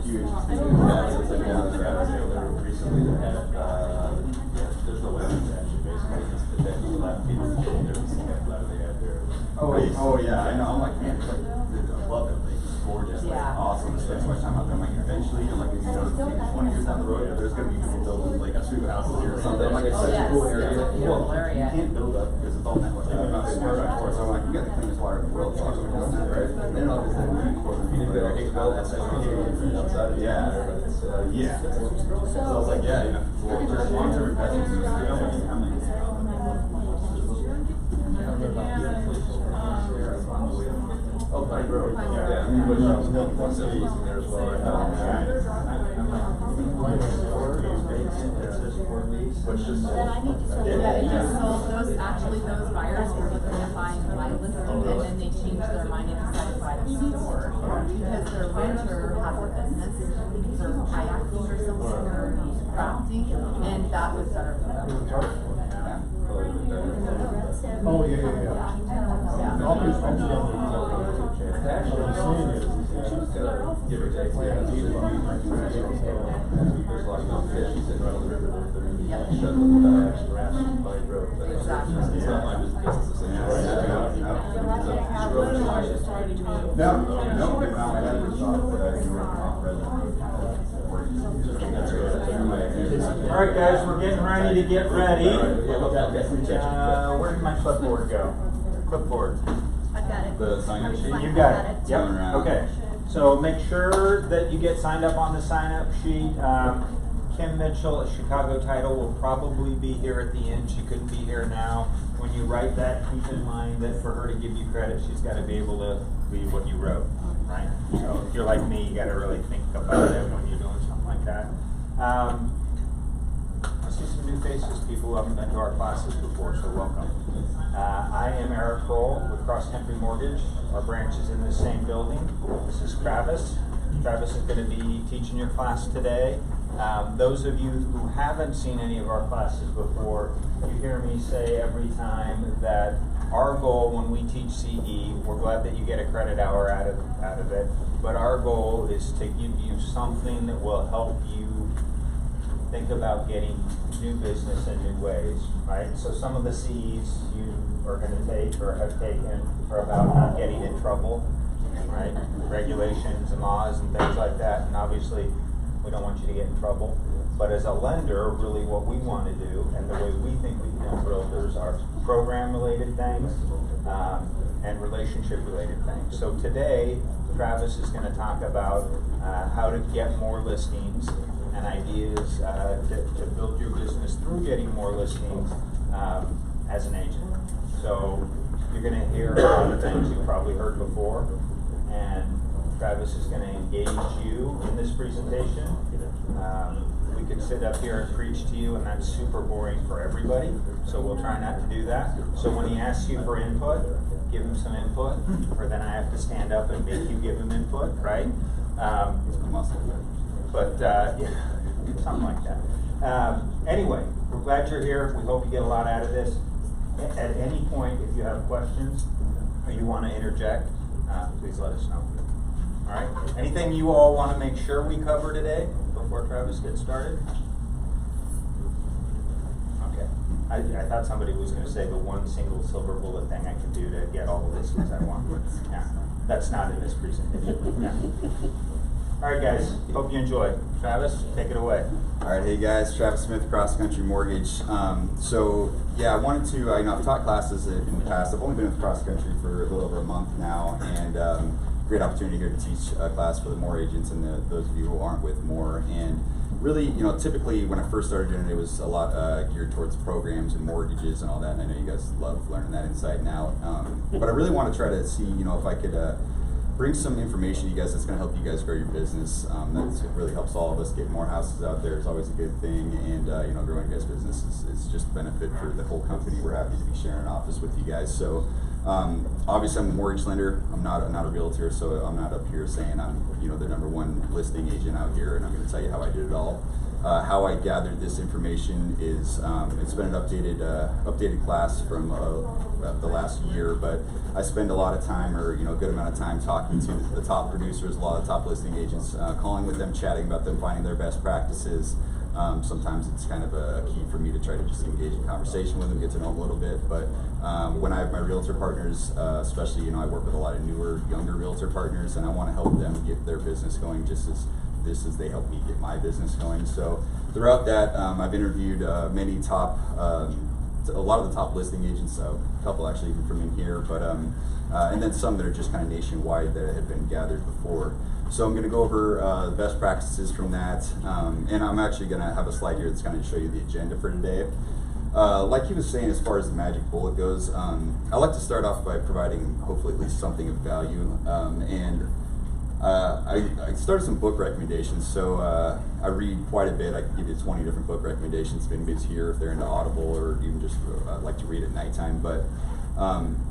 huge. Yeah, so it's like down the recently that had, there's no way to actually basically the day the left people they had there. Oh yeah, I know. I'm like, man, it's like, I love it. Like, it's gorgeous, like, awesome. I spend so much time out there. I'm like, eventually, I'm like, you know, 20 years down the road, there's gonna be people building like a studio houses here or something. I'm like, it's such a cool area. Well, you can't build up because it's all network. I'm not smart before, so I'm like, you got the cleanest water in the world. So I'm like, what's that, right? And then all of a sudden, you better get all that stuff outside. Yeah. Yeah. So I was like, yeah, you know, long-term investments. Oh, Pine Road. Yeah, I mean, which I was building one city in there as well. Which is those buyers were looking at buying my listing, and then they changed their mind and decided to buy the store because their renter has a business, they're kayaking or something, or crafting, and that was better for them. Oh, yeah. All these things actually, what I'm saying is, give or take, there's a lot of fish sitting right on the river. They're shut the grass and Pine Road. But it's not like this business is All right, guys, we're getting ready to get ready. Where did my clipboard go? Clipboard. I've got it. The sign-up sheet? You got it. Yep. Okay. So make sure that you get signed up on the sign-up sheet. Kim Mitchell at Chicago Title will probably be here at the end. She couldn't be here now. When you write that, keep in mind that for her to give you credit, she's got to be able to read what you wrote, right? So if you're like me, you got to really think about it when you're doing something like that. I see some new faces, people who haven't been to our classes before, so welcome. I am Eric Kroll with CrossCountry Mortgage. Our branch is in the same building. This is Travis. Travis is going to be teaching your class today. Those of you who haven't seen any of our classes before, you hear me say every time that our goal when we teach CE, we're glad that you get a credit hour out of it, but our goal is to give you something that will help you think about getting new business in new ways, right? So some of the C's you are going to take or have taken are about not getting in trouble, right? Regulations and laws and things like that, and obviously we don't want you to get in trouble. But as a lender, really what we want to do, and the way we think we can help realtors, are program-related things and relationship-related things. So today, Travis is going to talk about how to get more listings and ideas to build your business through getting more listings as an agent. So you're going to hear a lot of things you've probably heard before, and Travis is going to engage you in this presentation. We could sit up here and preach to you, and that's super boring for everybody, so we'll try not to do that. So when he asks you for input, give him some input, or then I have to stand up and make you give him input, right? Yeah, something like that. Anyway, we're glad you're here. We hope you get a lot out of this. At any point, if you have questions or you want to interject, please let us know. All right. Anything you all want to make sure we cover today before Travis gets started? Okay. I thought somebody was going to say the one single silver bullet thing I can do to get all the listings I want. Yeah, that's not in this presentation. Yeah. All right, guys. Hope you enjoy. Travis, take it away. All right, hey guys, Travis Smith, CrossCountry Mortgage. So yeah, I wanted to. I've taught classes in the past. I've only been with CrossCountry for a little over a month now, and great opportunity here to teach a class for the more agents and those of you who aren't with more. And really, typically when I first started doing it, it was a lot geared towards programs and mortgages and all that. And I know you guys love learning that inside and out. But I really want to try to see, if I could bring some information to you guys that's going to help you guys grow your business. That really helps all of us get more houses out there. It's always a good thing. And growing your guys' business is just a benefit for the whole company. We're happy to be sharing an office with you guys. So obviously I'm a mortgage lender. I'm not a realtor, so I'm not up here saying I'm the #1 listing agent out here, and I'm going to tell you how I did it all. How I gathered this information is it's been an updated class from the last year, but I spend a lot of time, or a good amount of time, talking to the top producers, a lot of top listing agents, calling with them, chatting about them, finding their best practices. Sometimes it's kind of a key for me to try to just engage in conversation with them, get to know them a little bit. But when I have my realtor partners, especially, I work with a lot of newer, younger realtor partners, and I want to help them get their business going just as they help me get my business going. So throughout that, I've interviewed many top, a lot of the top listing agents, a couple actually even from in here, but and then some that are just kind of nationwide that have been gathered before. So I'm going to go over the best practices from that, and I'm actually going to have a slide here that's going to show you the agenda for today. Like he was saying, as far as the magic bullet goes, I like to start off by providing hopefully at least something of value, and I started some book recommendations. So I read quite a bit. I can give you 20 different book recommendations if anybody's here, if they're into Audible or even just like to read at nighttime. But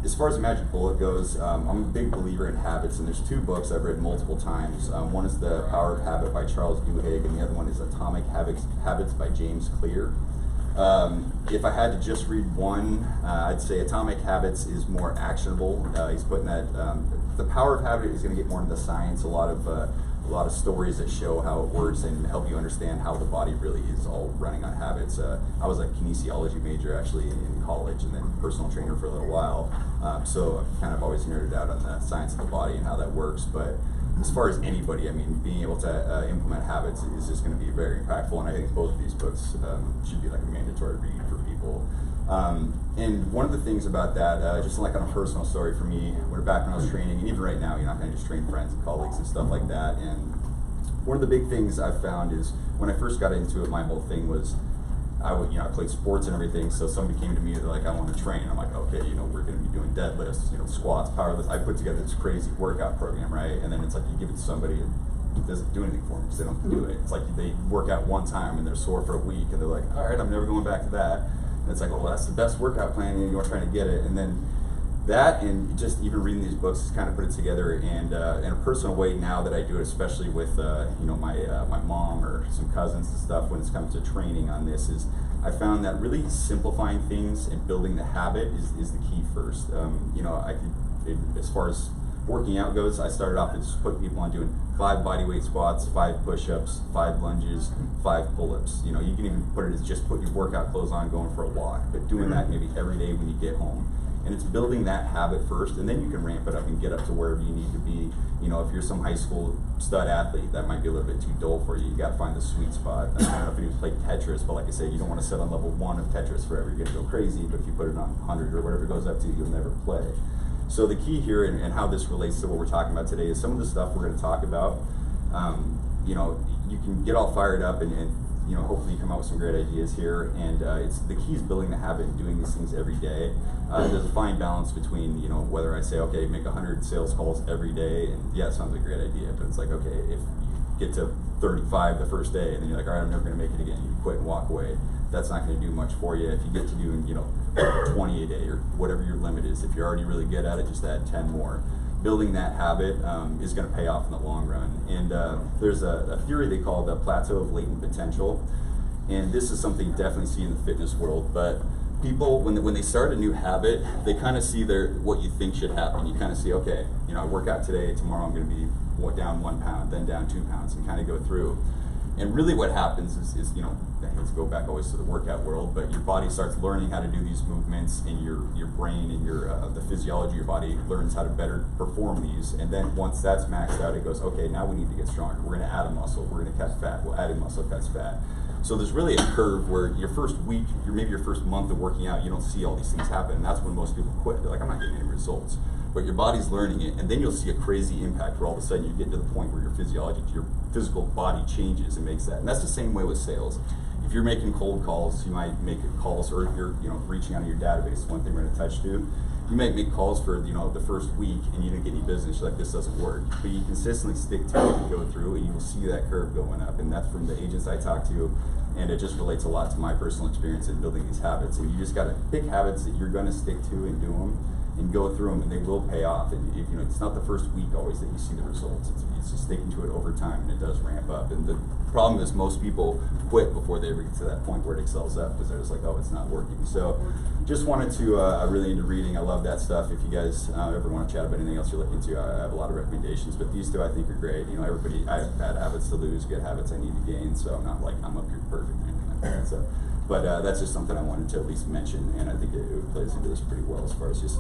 as far as the magic bullet goes, I'm a big believer in habits, and there's two books I've read multiple times. One is The Power of Habit by Charles Duhigg, and the other one is Atomic Habits by James Clear. If I had to just read one, I'd say Atomic Habits is more actionable. He's putting that, The Power of Habit is going to get more into the science, a lot of stories that show how it works and help you understand how the body really is all running on habits. I was a kinesiology major actually in college, and then personal trainer for a little while. So I've kind of always nerded out on the science of the body and how that works. But as far as anybody, I mean, being able to implement habits is just going to be very impactful, and I think both of these books should be like a mandatory read for people. And one of the things about that, just like on a personal story for me, back when I was training, and even right now, I kind of just train friends and colleagues and stuff like that. And one of the big things I've found is when I first got into it, my whole thing was I played sports and everything. So somebody came to me, they're like, I want to train. I'm like, okay, we're going to be doing deadlifts, squats, powerlifts. I put together this crazy workout program, right? And then it's like you give it to somebody and it doesn't do anything for them because they don't do it. It's like they work out one time and they're sore for a week, and they're like, all right, I'm never going back to that. And it's like, well, that's the best workout plan, and you're trying to get it. And then that, and just even reading these books, has kind of put it together. And in a personal way now that I do it, especially with my mom or some cousins and stuff, when it comes to training on this, is I found that really simplifying things and building the habit is the key first. As far as working out goes, I started off with just putting people on doing 5 bodyweight squats, 5 push-ups, 5 lunges, 5 pull-ups. You can even put it as just put your workout clothes on, going for a walk, but doing that maybe every day when you get home. And it's building that habit first, and then you can ramp it up and get up to wherever you need to be. If you're some high school stud athlete, that might be a little bit too dull for you. You got to find the sweet spot. I don't know if anybody's played Tetris, but like I said, you don't want to sit on level 1 of Tetris forever. You're going to go crazy, but if you put it on 100 or whatever it goes up to, you'll never play. So the key here, and how this relates to what we're talking about today, is some of the stuff we're going to talk about. You can get all fired up and hopefully you come out with some great ideas here. And the key is building the habit and doing these things every day. There's a fine balance between whether I say, okay, make 100 sales calls every day, and yeah, it sounds like a great idea, but it's like, okay, if you get to 35 the first day and then you're like, all right, I'm never going to make it again, you quit and walk away. That's not going to do much for you. If you get to doing 20 a day or whatever your limit is, if you're already really good at it, just add 10 more. Building that habit is going to pay off in the long run. And there's a theory they call the plateau of latent potential, and this is something you definitely see in the fitness world. But people, when they start a new habit, they kind of see what you think should happen. You kind of see, okay, I work out today, tomorrow I'm going to be down 1 pound, then down 2 pounds, and kind of go through. And really what happens is let's go back always to the workout world, but your body starts learning how to do these movements, and your brain and the physiology of your body learns how to better perform these. And then once that's maxed out, it goes, okay, now we need to get stronger. We're going to add a muscle. We're going to cut fat. Well, adding muscle cuts fat. So there's really a curve where your first week, maybe your first month of working out, you don't see all these things happen. And that's when most people quit. They're like, I'm not getting any results. But your body's learning it, and then you'll see a crazy impact where all of a sudden you get to the point where your physical body changes and makes that. And that's the same way with sales. If you're making cold calls, you might make calls, or if you're reaching out of your database, one thing we're going to touch to, you might make calls for the first week and you didn't get any business. You're like, this doesn't work. But you consistently stick to it and go through, and you will see that curve going up. And that's from the agents I talk to, and it just relates a lot to my personal experience in building these habits. And you just got to pick habits that you're going to stick to and do them. and go through them, and they will pay off. And you know, it's not the first week always that you see the results. It's just sticking to it over time, and it does ramp up. And the problem is most people quit before they ever get to that point where it excels up, because they're just like, oh, it's not working. So just wanted to, I'm really into reading. I love that stuff. If you guys ever want to chat about anything else you're looking into, I have a lot of recommendations, but these two I think are great. You know, everybody, I have bad habits to lose, good habits I need to gain, so I'm not like, I'm up here perfect or anything like that. So, but that's just something I wanted to at least mention, and I think it plays into this pretty well as far as just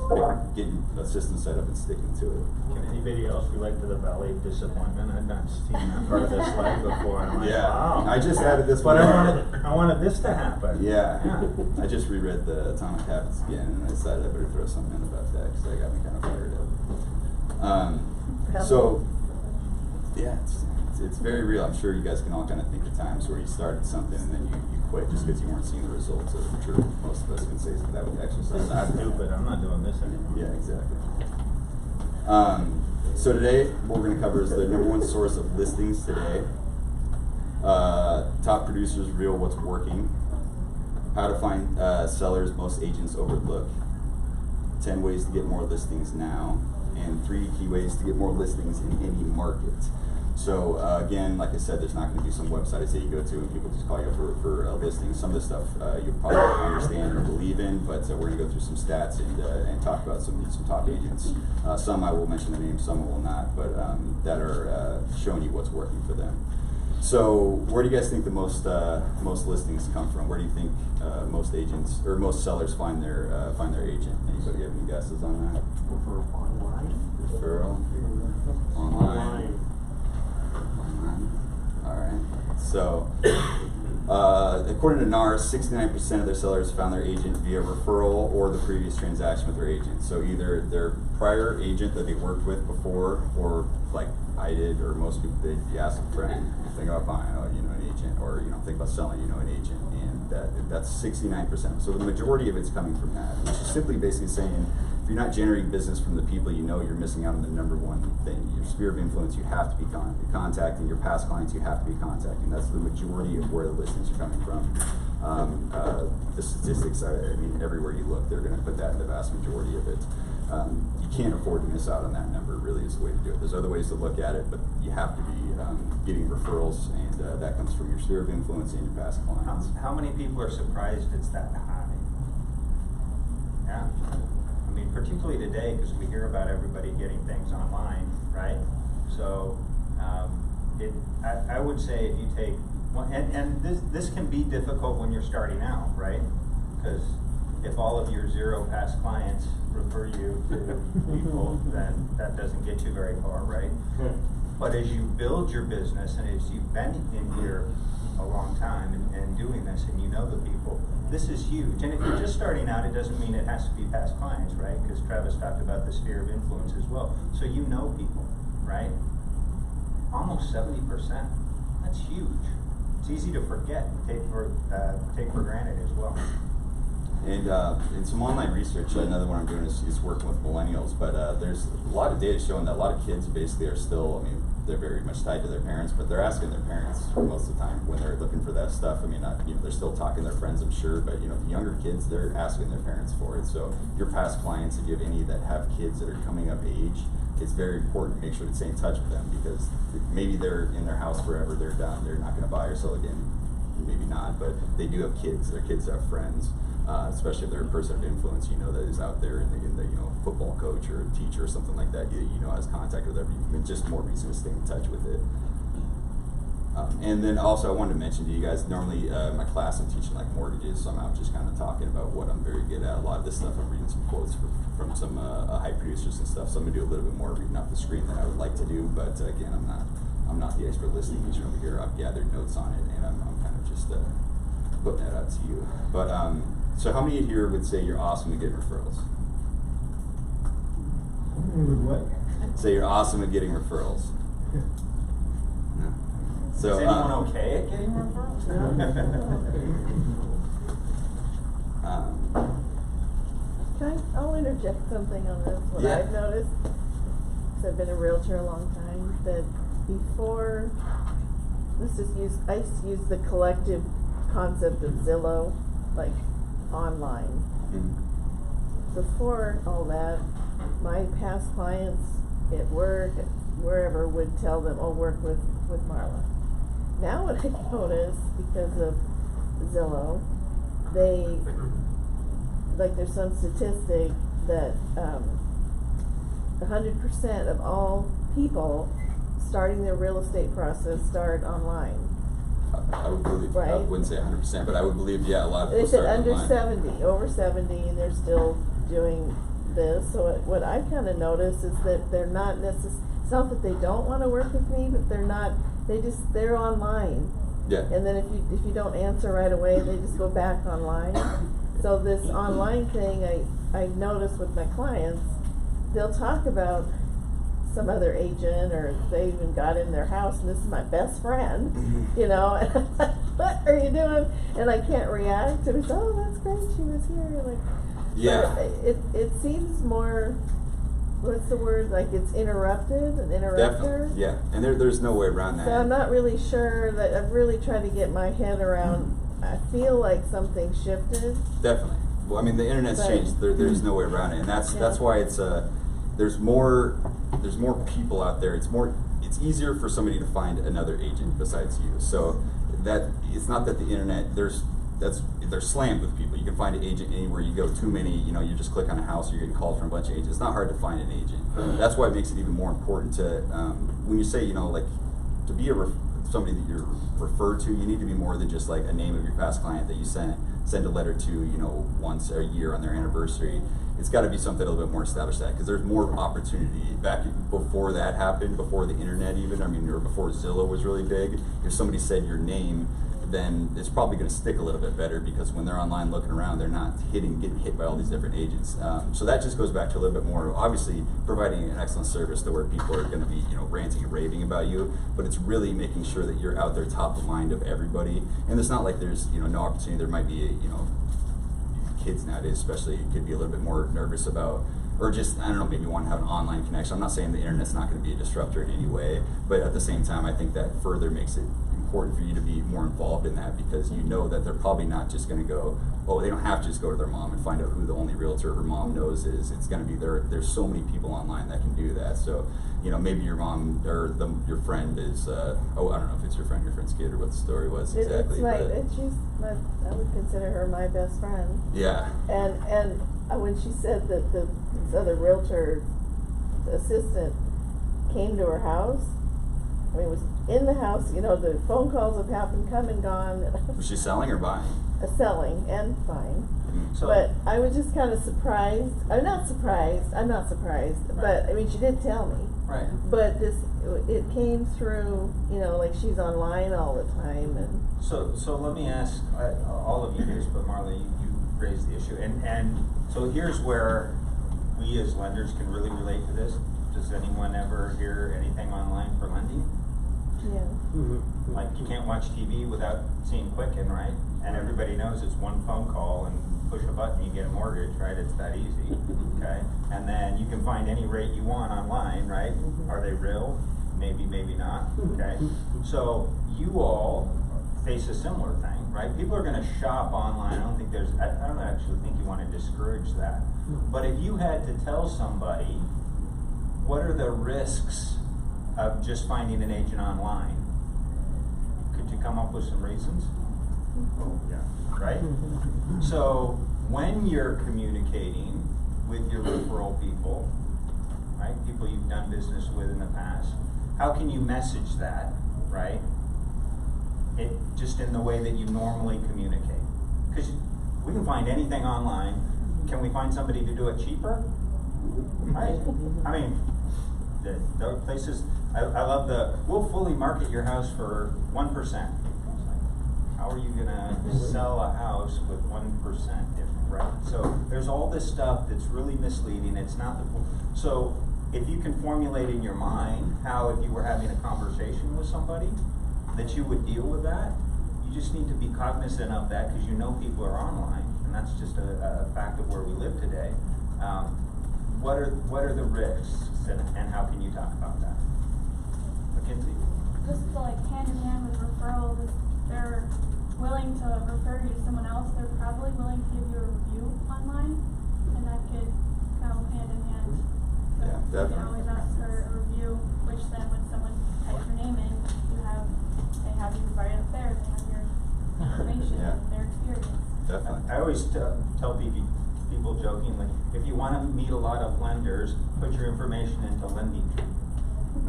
getting a system set up and sticking to it. Can anybody else relate to the Valley of Disappointment? I've not seen that part of this slide before. And I'm like, Yeah, wow. I just added this But one. I wanted this to happen. Yeah. I just reread the Atomic Habits again, and I decided I better throw something in about that, because that got me kind of fired up. So, yeah, it's very real. I'm sure you guys can all kind of think of times where you started something and then you quit just because you weren't seeing the results. I'm sure most of us can say that with exercise. This is stupid. I'm not doing this anymore. Yeah, exactly. So today, what we're going to cover is the #1 source of listings today. Top producers reveal what's working. How to find sellers most agents overlook. 10 ways to get more listings now. And 3 key ways to get more listings in any market. So again, like I said, there's not going to be some website that you go to and people just call you for listings. Some of the stuff you'll probably understand or believe in, but we're going to go through some stats and talk about some top agents. Some I will mention the names, some I will not, but that are showing you what's working for them. So where do you guys think the most listings come from? Where do you think most agents or most sellers find their agent? Anybody have any guesses on that? Referral online. Referral online. All right. So, according to NAR, 69% of their sellers found their agent via referral or the previous transaction with their agent. So either their prior agent that they worked with before, or like I did, or most people did, you ask a friend, think about buying, you know, an agent, or you know, think about selling, you know, an agent, and that's 69%. So the majority of it's coming from that, which is simply basically saying, if you're not generating business from the people you know, you're missing out on the #1 thing. Your sphere of influence, you have to be contacting. Your past clients, you have to be contacting. That's the majority of where the listings are coming from. The statistics, I mean, everywhere you look, they're going to put that in the vast majority of it. You can't afford to miss out on that number, really is the way to do it. There's other ways to look at it, but you have to be getting referrals, and that comes from your sphere of influence and your past clients. How many people are surprised it's that high? Yeah. I mean, particularly today, because we hear about everybody getting things online, right? So, I would say if you take, and this can be difficult when you're starting out, right? Because if all of your 0 past clients refer you to people, then that doesn't get you very far, right? But as you build your business, and as you've been in here a long time and doing this, and you know the people, this is huge. And if you're just starting out, it doesn't mean it has to be past clients, right? Because Travis talked about the sphere of influence as well. So you know people, right? Almost 70%. That's huge. It's easy to forget and take for granted as well. And in some online research, another one I'm doing is working with millennials, but there's a lot of data showing that a lot of kids basically are still, I mean, they're very much tied to their parents, but they're asking their parents most of the time when they're looking for that stuff. I mean, you know, they're still talking to their friends, I'm sure, but you know, the younger kids, they're asking their parents for it. So your past clients, if you have any that have kids that are coming of age, it's very important to make sure to stay in touch with them, because maybe they're in their house forever, they're done, they're not going to buy or sell again, maybe not, but they do have kids, their kids have friends. Especially if they're a person of influence, you know, that is out there in the you know, football coach or a teacher or something like that, you know, has contact with everyone, just more reason to stay in touch with it. And then also I wanted to mention to you guys, normally my class I'm teaching like mortgages, so I'm out just kind of talking about what I'm very good at. A lot of this stuff I'm reading some quotes from some high producers and stuff, so I'm gonna do a little bit more reading off the screen than I would like to do, but again, I'm not the expert listing teacher over here. I've gathered notes on it, and I'm kind of just putting that out to you. But so how many here would say you're awesome at getting referrals? What? Say you're awesome at getting referrals. No. So, is anyone okay at getting referrals? I'll interject something on this. What Yeah. I've noticed, because I've been a realtor a long time, that before, I used to use the collective concept of Zillow, like online. before all that, my past clients at work, wherever, would tell them, oh, work with Marla. Now what I notice, because of Zillow, there's some statistic that 100% of all people starting their real estate process start online. I would believe, I Right. wouldn't say 100%, but I would believe, yeah, a lot of They people said start under online. 70, over 70, they're still doing this. So what I kind of noticed is that they're not it's not that they don't want to work with me, but they're online. Yeah. And then if you don't answer right away, they just go back online. So this online thing, I noticed with my clients, they'll talk about some other agent, or they even got in their house and this is my best friend, you know, and I'm like, what are you doing? And I can't react, and it's, oh, that's great, she was here, like, Yeah. it seems more, what's the word, like it's interrupted, an interrupter. Definitely, yeah, and there's no way around that. So I'm not really sure that I've really tried to get my head around, I feel like something shifted. Definitely. Well, I mean, the internet's But- changed. There's no way around it, and that's why it's there's more people out there. It's easier for somebody to find another agent besides you. So that it's not that the internet they're slammed with people. You can find an agent anywhere you go. Too many, you know, you just click on a house, you're getting calls from a bunch of agents. It's not hard to find an agent. That's why it makes it even more important to when you say, you know, like to be somebody that you're referred to, you need to be more than just like a name of your past client that you send a letter to, you know, once a year on their anniversary. It's got to be something a little bit more established that, because there's more opportunity. Back before that happened, before the internet even, I mean, or before Zillow was really big, if somebody said your name, then it's probably going to stick a little bit better, because when they're online looking around, they're not getting hit by all these different agents. So that just goes back to a little bit more, obviously, providing an excellent service to where people are going to be, you know, ranting and raving about you, but it's really making sure that you're out there top of mind of everybody. And it's not like there's, you know, no opportunity. There might be, you know, kids nowadays especially could be a little bit more nervous about, or just, I don't know, maybe want to have an online connection. I'm not saying the internet's not going to be a disruptor in any way, but at the same time, I think that further makes it important for you to be more involved in that, because you know that they're probably not just going to go, oh, they don't have to just go to their mom and find out who the only realtor her mom knows is. It's going to be there's so many people online that can do that. So, you know, maybe your mom or your friend is, I don't know if it's your friend's kid or what the story was exactly. I would consider her my best friend. Yeah. And when she said that this other realtor assistant came to her house, I mean, was in the house, you know, the phone calls have happened, come and gone. Was she selling or buying? Selling and buying. So, But I was just kind of surprised. I'm not surprised, but I mean, she did tell me. right. But it came through, you know, like she's online all the time, and So let me ask all of you this, but Marla, you raised the issue, and so here's where we as lenders can really relate to this. Does anyone ever hear anything online for lending? yeah. Like, you can't watch TV without seeing Quicken, right? And everybody knows it's one phone call and push a button, you get a mortgage, right? It's that easy, okay? And then you can find any rate you want online, right? Are they real? Maybe, maybe not, okay? So you all face a similar thing, right? People are gonna shop online. I don't actually think you wanna discourage that. But if you had to tell somebody, what are the risks of just finding an agent online? Could you come up with some reasons? Oh, yeah. Right? So when you're communicating with your referral people, right, people you've done business with in the past, how can you message that, right? It just in the way that you normally communicate. Because we can find anything online. Can we find somebody to do it cheaper? Right? I mean, there are places, I love we'll fully market your house for 1%. How are you gonna sell a house with 1%? Right? So there's all this stuff that's really misleading. It's not so if you can formulate in your mind how, if you were having a conversation with somebody, that you would deal with that, you just need to be cognizant of that, because you know people are online, and that's just a fact of where we live today. What are the risks, and how can you talk about that? Mackenzie? Just like hand in hand with referrals, if they're willing to refer you to someone else, they're probably willing to give you a review online. And that could go hand in hand. So Yeah, you definitely. can always ask for a review, which then when someone types your name in, they have you right up there, they have your information Yeah. and their experience. Definitely. I always tell people jokingly, if you want to meet a lot of lenders, put your information into Lending Tree.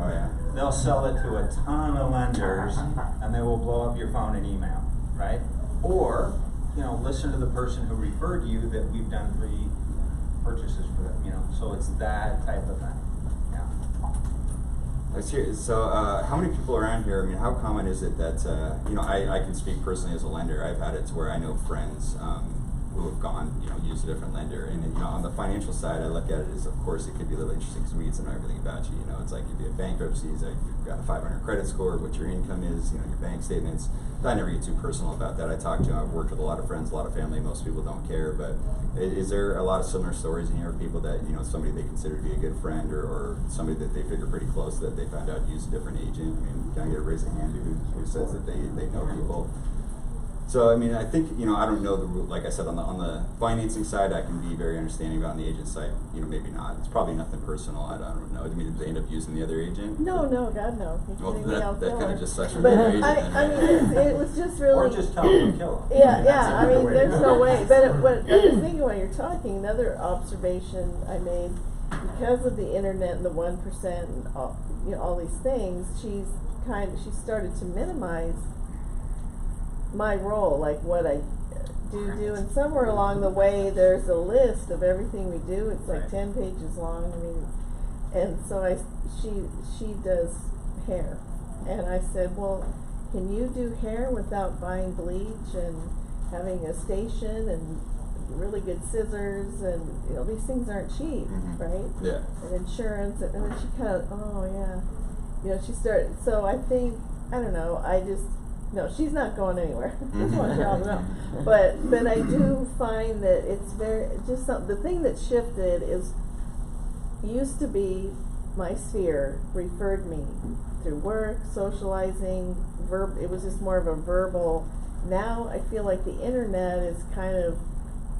Oh yeah. They'll sell it to a ton of lenders, and they will blow up your phone and email, right? Or, listen to the person who referred you that we've done 3 purchases for them, so it's that type of thing, yeah. Let's hear. So, how many people around here? I mean, how common is it that I can speak personally as a lender. I've had it to where I know friends who have gone, used a different lender, and on the financial side, I look at it as, of course, it could be a little interesting because we get to know everything about you. It's like if you have bankruptcies, like you've got a 500 credit score, what your income is, your bank statements. I never get too personal about that. I've worked with a lot of friends, a lot of family. Most people don't care, but is there a lot of similar stories in here of people that somebody they consider to be a good friend or somebody that they figure pretty close that they found out used a different agent? I mean, can I get a raise of hand who says that they know people? So, I mean, I think, I don't know the rule. Like I said, on the financing side, I can be very understanding about. On the agent side, maybe not. It's probably nothing personal. I don't know. I mean, did they end up using the other agent? No, God, no. Well, that kind of just sucks for But the other agent. I mean, it was just really. Or just tell them to kill them. Yeah, I mean, there's no way. But I was thinking while you're talking, another observation I made, because of the internet and the 1% and all these things, she started to minimize my role, like what I do, and somewhere along the way there's a list of everything we do. It's like 10 pages long. I mean, and so she does hair, and I said, well, can you do hair without buying bleach and having a station and really good scissors, and these things aren't cheap, right? Yeah. And insurance, and then she kind of, she started. So I think, I don't know, no, she's not going anywhere. Just want you all to know. But I do find that it's the thing that shifted is, used to be my sphere referred me through work, socializing, it was just more of a verbal. Now I feel like the internet is kind of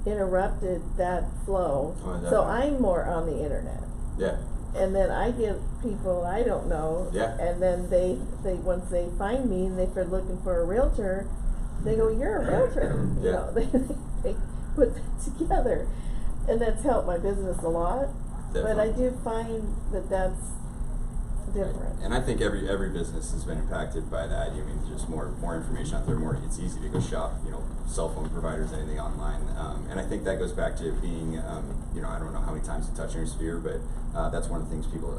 interrupted that flow. So I'm more on the internet. Yeah. And then I get people I don't know, and then they once they find me and they're looking for a realtor, they go, "You're a realtor." They put that together, and that's helped my business a lot. Definitely. But I do find that that's different. And I think every business has been impacted by that. Just more information out there. It's easy to go shop, cell phone providers, anything online. And I think that goes back to being, I don't know how many times you touch on your sphere, but that's one of the things people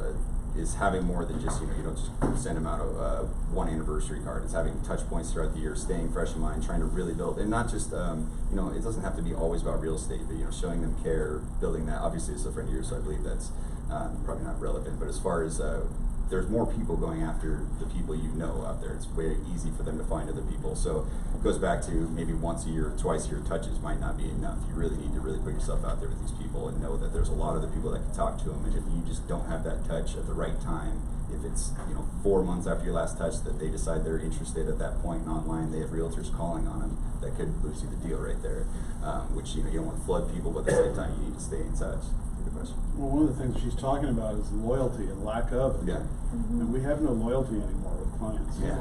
is having more than just, you don't just send them out a one anniversary card. It's having touch points throughout the year, staying fresh in mind, trying to really build, and not just, it doesn't have to be always about real estate, but, showing them care, building that. Obviously, it's a friend of yours, so I believe that's probably not relevant, but as far as, there's more people going after the people out there. It's way easy for them to find other people. So it goes back to maybe once a year, twice a year touches might not be enough. You really need to really put yourself out there with these people and know that there's a lot of the people that can talk to them. And if you just don't have that touch at the right time, if it's 4 months after your last touch that they decide they're interested at that point and online, they have realtors calling on them, that could lose you the deal right there. Which you don't want to flood people, but at the same time you need to stay in touch. Good question. Well, one of the things she's talking about is loyalty and lack of it. Yeah. And we have no loyalty anymore with clients. Yeah.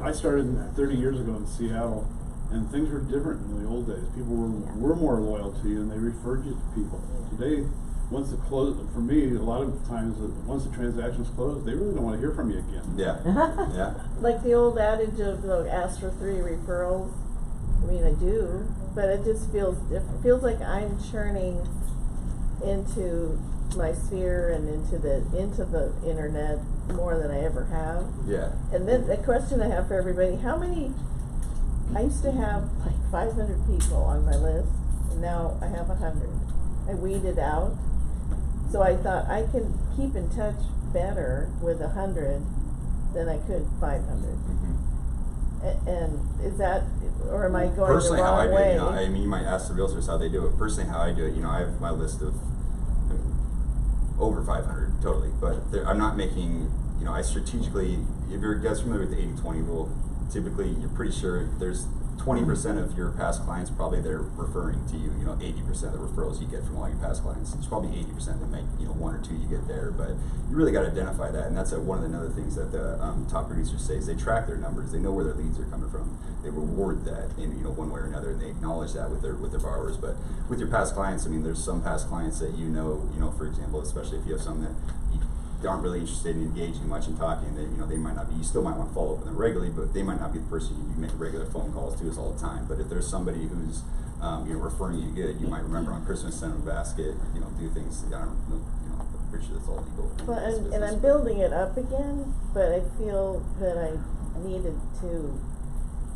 I started 30 years ago in Seattle, and things were different in the old days. People were more loyal to you, and they referred you to people. Today, once for me, a lot of times, once the transaction's closed, they really don't want to hear from you again. Yeah. Yeah. Like the old adage of ask for 3 referrals. I mean, I do, but it just feels different. It feels like I'm churning into my sphere and into the internet more than I ever have. Yeah. And then the question I have for everybody, I used to have like 500 people on my list, and now I have 100. I weeded out. So I thought I can keep in touch better with 100 than I could 500. And is that, or am I going personally the wrong way? How I do it, you might ask the realtors how they do it. Personally, how I do it, I have my list of over 500 totally, but I'm not making, I strategically, if you're guys familiar with the 80-20 rule, typically you're pretty sure there's 20% of your past clients probably they're referring to you. 80% of the referrals you get from all your past clients. It's probably 80% that make 1 or 2 you get there, but you really got to identify that, and that's one of the other things that the top producers say is they track their numbers. They know where their leads are coming from. They reward that in one way or another, and they acknowledge that with their borrowers. But with your past clients, I mean, there's some past clients that for example, especially if you have some that you aren't really interested in engaging much and talking, that they might not be. You still might want to follow up with them regularly, but they might not be the person you make regular phone calls to all the time. But if there's somebody who's referring you good, you might remember on Christmas, send them a basket, do things. I don't know, I'm pretty sure that's all legal. Well, and I'm building it up again, but I feel that I needed to,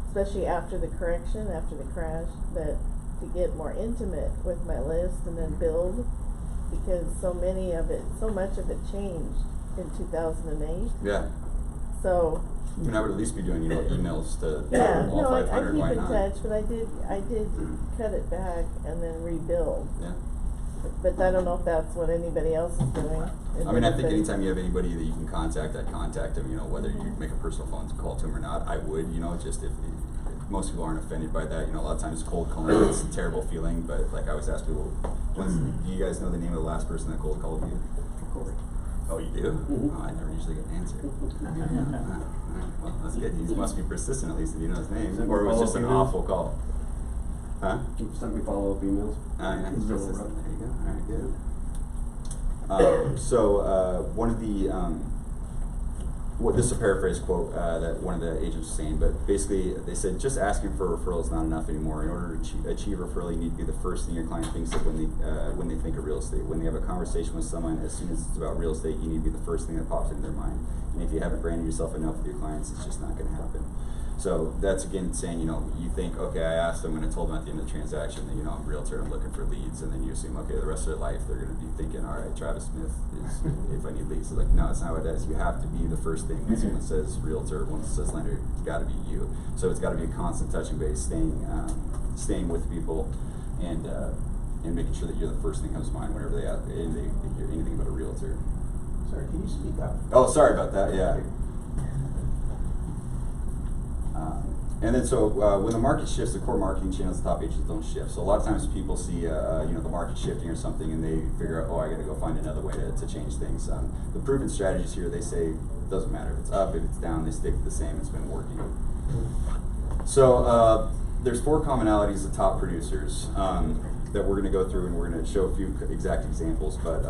especially after the correction, after the crash, that to get more intimate with my list and then build, because so much of it changed in 2008. Yeah. So. I mean, I would at least be doing emails to Yeah, all no, I 500. keep Why in not? touch, but I did cut it back and then rebuild. Yeah. But I don't know if that's what anybody else is doing. I mean, I think anytime you have anybody that you can contact, I'd contact them, whether you make a personal phone call to them or not, I would, just if most people aren't offended by that, a lot of times cold calling, it's a terrible feeling, but like I always ask people, do you guys know the name of the last person that cold called you? Oh, you do? Oh, I never usually get an answer. Well, that's good. He must be persistent at least if you know his name. Or it was just an awful call. Huh? Send me follow-up emails. Yeah, he's persistent. There you go. All right, good. So one of the this is a paraphrase quote that one of the agents was saying, but basically they said just asking for a referral is not enough anymore. In order to achieve a referral, you need to be the first thing your client thinks of when they think of real estate. When they have a conversation with someone, as soon as it's about real estate, you need to be the first thing that pops into their mind. And if you haven't branded yourself enough with your clients, it's just not going to happen. So that's again saying, you think, okay, I asked them and I told them at the end of the transaction that, I'm a realtor, I'm looking for leads, and then you assume, okay, the rest of their life they're going to be thinking, all right, Travis Smith is if I need leads. It's like, no, it's not what it is. You have to be the first thing when someone says realtor, when someone says lender, it's got to be you. So it's got to be a constant touching base, staying with people, and making sure that you're the first thing that comes to mind whenever they hear anything about a realtor. Sorry, can you speak up? Oh, sorry about that. Yeah. And then when the market shifts, the core marketing channels, the top agents don't shift. So a lot of times people see the market shifting or something, and they figure out, I got to go find another way to change things. The proven strategies here, they say it doesn't matter if it's up, if it's down, they stick to the same. It's been working. So there's 4 commonalities of top producers that we're going to go through, and we're going to show a few exact examples. But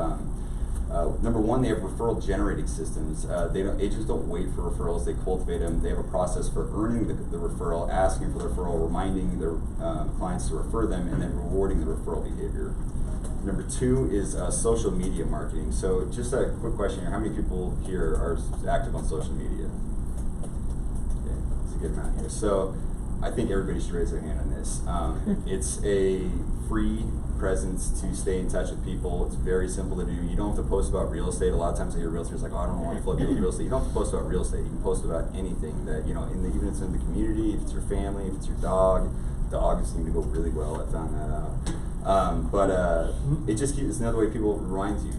number 1, they have referral generating systems. Agents don't wait for referrals; they cultivate them. They have a process for earning the referral, asking for the referral, reminding their clients to refer them, and then rewarding the referral behavior. Number 2 is social media marketing. So, just a quick question here: how many people here are active on social media? Okay, it's a good amount here. So, I think everybody should raise their hand on this. It's a free presence to stay in touch with people. It's very simple to do. You don't have to post about real estate. A lot of times I hear realtors like, I don't want to flood people with real estate. You don't have to post about real estate. You can post about anything that, even if it's in the community, if it's your family, if it's your dog. Dogs seem to go really well. I found that out. But it just it's another way people remind you,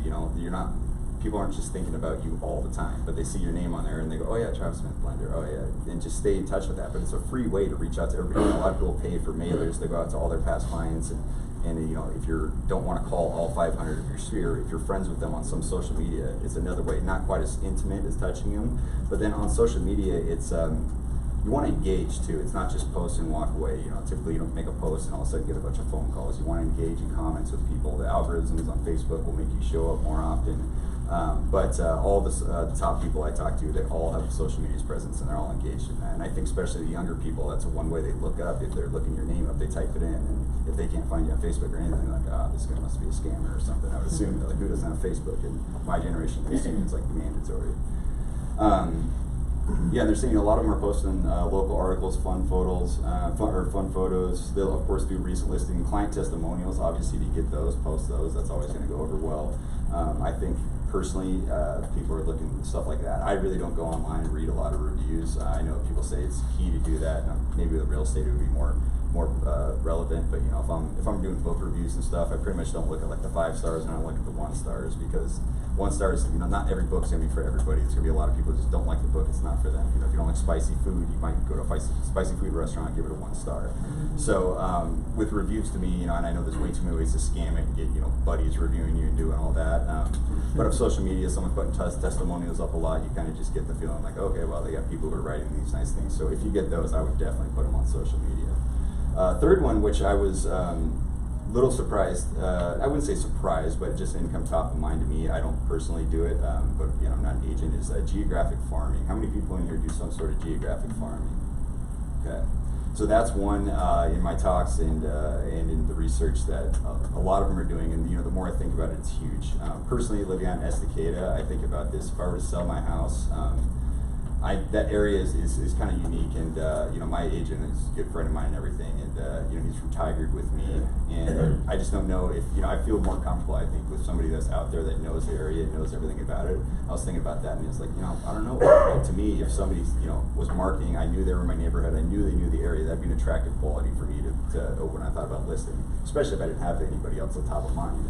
people aren't just thinking about you all the time, but they see your name on there and they go, oh yeah, Travis Smith Blender, oh yeah, and just stay in touch with that. But it's a free way to reach out to everybody. A lot of people pay for mailers to go out to all their past clients, and if you don't want to call all 500 of your sphere, if you're friends with them on some social media, it's another way, not quite as intimate as touching them, but then on social media, it's you want to engage too. It's not just post and walk away. Typically you don't make a post and all of a sudden get a bunch of phone calls. You want to engage in comments with people. The algorithms on Facebook will make you show up more often. But all the top people I talk to, they all have a social media's presence and they're all engaged in that. And I think especially the younger people, that's one way they look up. If they're looking your name up, they type it in. And if they can't find you on Facebook or anything, they're like, this guy must be a scammer or something. I would assume, like, who doesn't have Facebook? And my generation, they assume it's like mandatory. Yeah, they're saying a lot of them are posting local articles, fun photos. They'll of course do recent listing, client testimonials. Obviously, if you get those, post those. That's always going to go over well. I think personally, people are looking at stuff like that. I really don't go online and read a lot of reviews. I know people say it's key to do that. Maybe with real estate it would be more more relevant. But you know, if I'm doing book reviews and stuff, I pretty much don't look at like the 5 stars and I look at the 1 stars, because 1 stars, you know, not every book's gonna be for everybody. It's gonna be a lot of people who just don't like the book. It's not for them. You know, if you don't like spicy food, you might go to a spicy food restaurant and give it a 1 star. So with reviews, to me, you know, and I know there's way too many ways to scam it and get, you know, buddies reviewing you and doing all that. But if social media, someone's putting testimonials up a lot, you kind of just get the feeling like, okay, well, they got people who are writing these nice things. So if you get those, I would definitely put them on social media. Third one, which I was little surprised, I wouldn't say surprised, but it just didn't come top of mind to me. I don't personally do it, but you know, I'm not an agent, is geographic farming. How many people in here do some sort of geographic farming? Okay. So that's one in my talks and in the research that a lot of them are doing, and you know, the more I think about it, it's huge. Personally, living on Estacada, I think about this. If I were to sell my house, that area is kind of unique, and you know, my agent is a good friend of mine and everything, and you know, he's from Tigard with me, and I just don't know if, you know, I feel more comfortable, I think, with somebody that's out there that knows the area and knows everything about it. I was thinking about that, and it's like, you know, I don't know. Like, to me, if somebody, you know, was marketing, I knew they were in my neighborhood, I knew they knew the area, that'd be an attractive quality for me to when I thought about listing, especially if I didn't have anybody else on top of mind.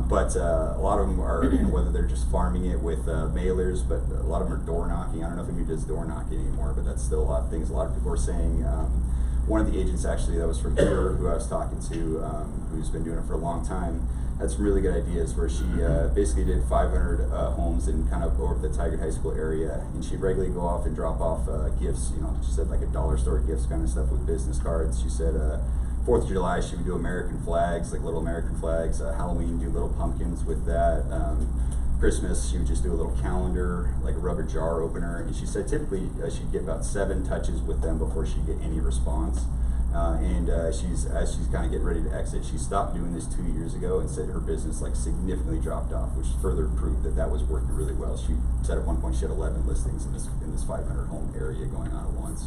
But a lot of them are, you know, whether they're just farming it with mailers, but a lot of them are door knocking. I don't know if anybody does door knocking anymore, but that's still a lot of things. A lot of people are saying, one of the agents actually that was from here who I was talking to, who's been doing it for a long time, had some really good ideas where she basically did 500 homes in kind of over the Tigard High School area, and she'd regularly go off and drop off gifts, you know, she said like a dollar store gifts kind of stuff with business cards. She said 4th of July, she would do American flags, like little American flags. Halloween, do little pumpkins with that. Christmas, she would just do a little calendar, like a rubber jar opener. And she said typically she'd get about 7 touches with them before she'd get any response. As she's kind of getting ready to exit, she stopped doing this 2 years ago and said her business like significantly dropped off, which further proved that was working really well. She said at one point she had 11 listings in this 500 home area going on at once.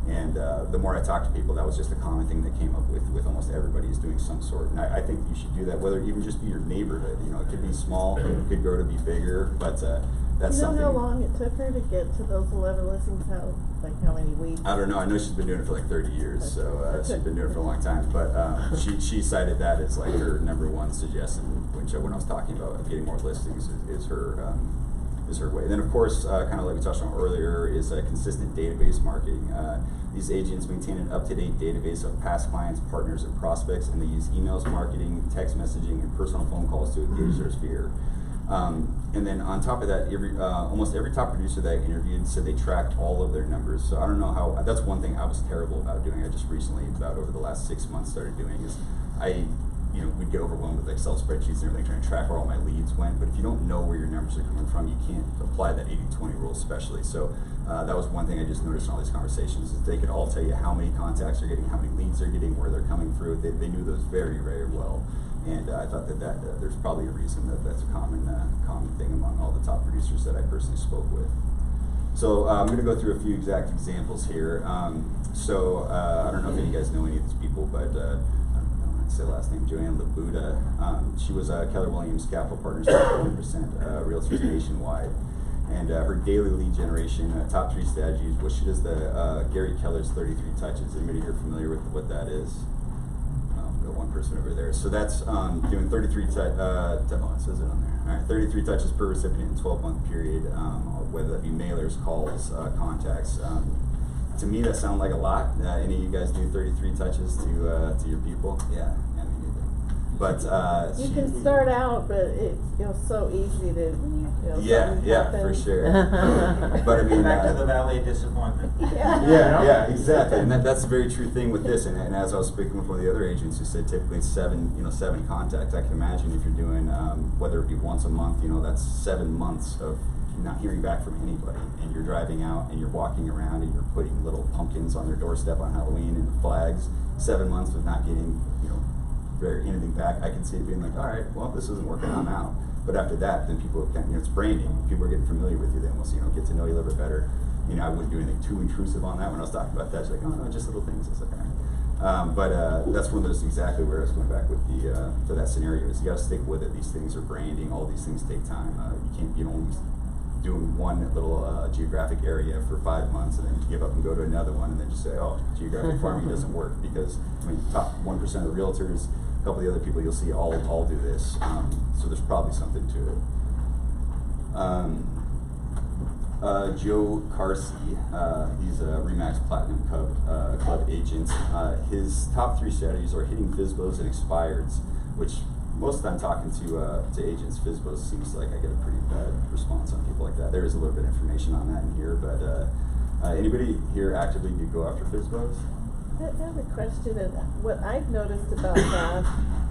And the more I talked to people, that was just a common thing that came up with almost everybody is doing some sort. And I think you should do that, whether it even just be your neighborhood. You know, it could be small, it could grow to be bigger, but that's you know something. How long it took her to get to those 11 listings? How many weeks? I don't know. I know she's been doing it for like 30 years, so she's been doing it for a long time. But she cited that as like her #1 suggestion when I was talking about getting more listings is her way. Then of course, kind of like we touched on earlier, is consistent database marketing. These agents maintain an up-to-date database of past clients, partners, and prospects, and they use emails, marketing, text messaging, and personal phone calls to engage their sphere. And then on top of that, almost every top producer that I interviewed said they tracked all of their numbers. So I don't know how, that's one thing I was terrible about doing. I just recently, about over the last 6 months, started doing is we'd get overwhelmed with Excel spreadsheets and everything, trying to track where all my leads went. But if you don't know where your numbers are coming from, you can't apply that 80-20 rule especially. So that was one thing I just noticed in all these conversations, is they could all tell you how many contacts they're getting, how many leads they're getting, where they're coming through. They knew those very, very well. And I thought that there's probably a reason that's a common thing among all the top producers that I personally spoke with. So I'm going to go through a few exact examples here. I don't know if any of you guys know any of these people, but say last name, Joanne Labuda. She was Keller Williams Capital Partners, 100% realtors nationwide. And her daily lead generation, top 3 strategies, well, she does the Gary Keller's 33 touches. Anybody here familiar with what that is? We got one person over there. So that's doing 33 it says it on there. All right, 33 touches per recipient in a 12-month period, whether that be mailers, calls, contacts. To me, that sounds like a lot. Any of you guys do 33 touches to your people? Yeah, me neither. But you can start out, but it's so easy to yeah, for sure. But I mean, back to the valley of disappointment. Yeah, exactly. And that's a very true thing with this. And as I was speaking with one of the other agents who said typically it's 7 contacts. I can imagine if you're doing whether it be once a month, that's 7 months of not hearing back from anybody, and you're driving out and you're walking around and you're putting little pumpkins on their doorstep on Halloween and flags. 7 months of not getting anything back. I can see it being like, all right, well, this isn't working, I'm out. But after that, then people it's branding. People are getting familiar with you. Then we'll get to know you a little bit better. I wouldn't do anything too intrusive on that. When I was talking about that, it's like, oh no, just little things. It's like, all right. But that's one of those exactly where I was going back with to that scenario is you got to stick with it. These things are branding. All these things take time. You don't doing one little geographic area for 5 months and then give up and go to another one and then just say, oh, geographic farming doesn't work, because I mean, top 1% of the realtors, a couple of the other people you'll see all do this. So there's probably something to it. Joe Carsey, he's a Remax Platinum Club agent. His top 3 strategies are hitting FSBOs and expireds, which most of the time talking to agents, FSBOs seems like I get a pretty bad response on people like that. There is a little bit of information on that in here, but anybody here actively go after FSBOs? I have a question, and what I've noticed about that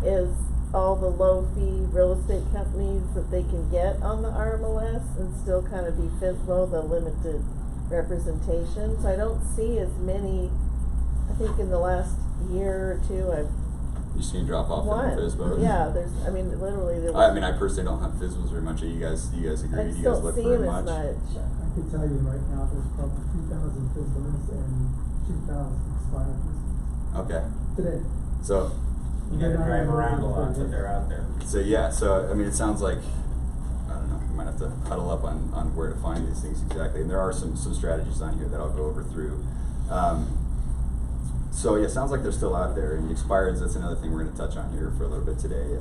is all the low fee real estate companies that they can get on the RMLS and still kind of be FSBO, the limited representation. So I don't see as many, I think in the last year or two I've You seen drop off in FSBOs? Yeah, there's, I mean, literally there was, I mean, I personally don't hunt FSBOs very much. Do you guys agree? I Do just you guys don't look see very them as much? much. I can tell you right now, there's probably 2,000 FSBOs and 2,000 expired Okay. today. So You gotta drive around a lot, but they're out there. So I mean, it sounds like, I don't know, we might have to huddle up on where to find these things exactly. And there are some strategies on here that I'll go over through. So yeah, sounds like they're still out there. And the expireds, that's another thing we're gonna touch on here for a little bit today.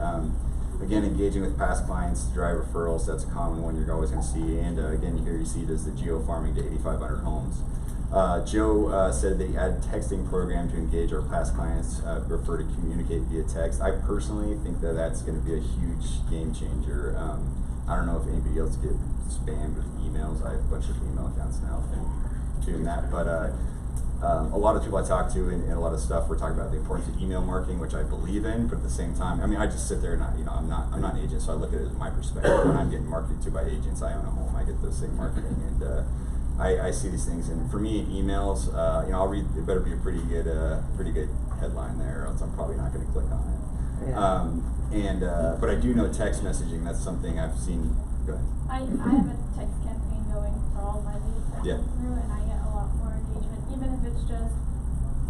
Again, engaging with past clients to drive referrals, that's a common one you're always gonna see. And again, here you see does the geo farming to 8,500 homes. Joe said they add texting program to engage our past clients, prefer to communicate via text. I personally think that that's going to be a huge game changer. I don't know if anybody else get spammed with emails. I have a bunch of email accounts now from doing that, but a lot of people I talk to and a lot of stuff we're talking about the importance of email marketing, which I believe in, but at the same time, I mean, I just sit there and I'm not an agent, so I look at it as my perspective. When I'm getting marketed to by agents, I own a home, I get the same marketing, and I see these things, and for me, emails, I'll read. It better be a pretty good headline there, or else I'm probably not going to click on it. Yeah. But I do know text messaging. That's something I've seen. Go ahead. I have a text campaign going for all my leads that Yeah. come through, and I get a lot more engagement, even if it's just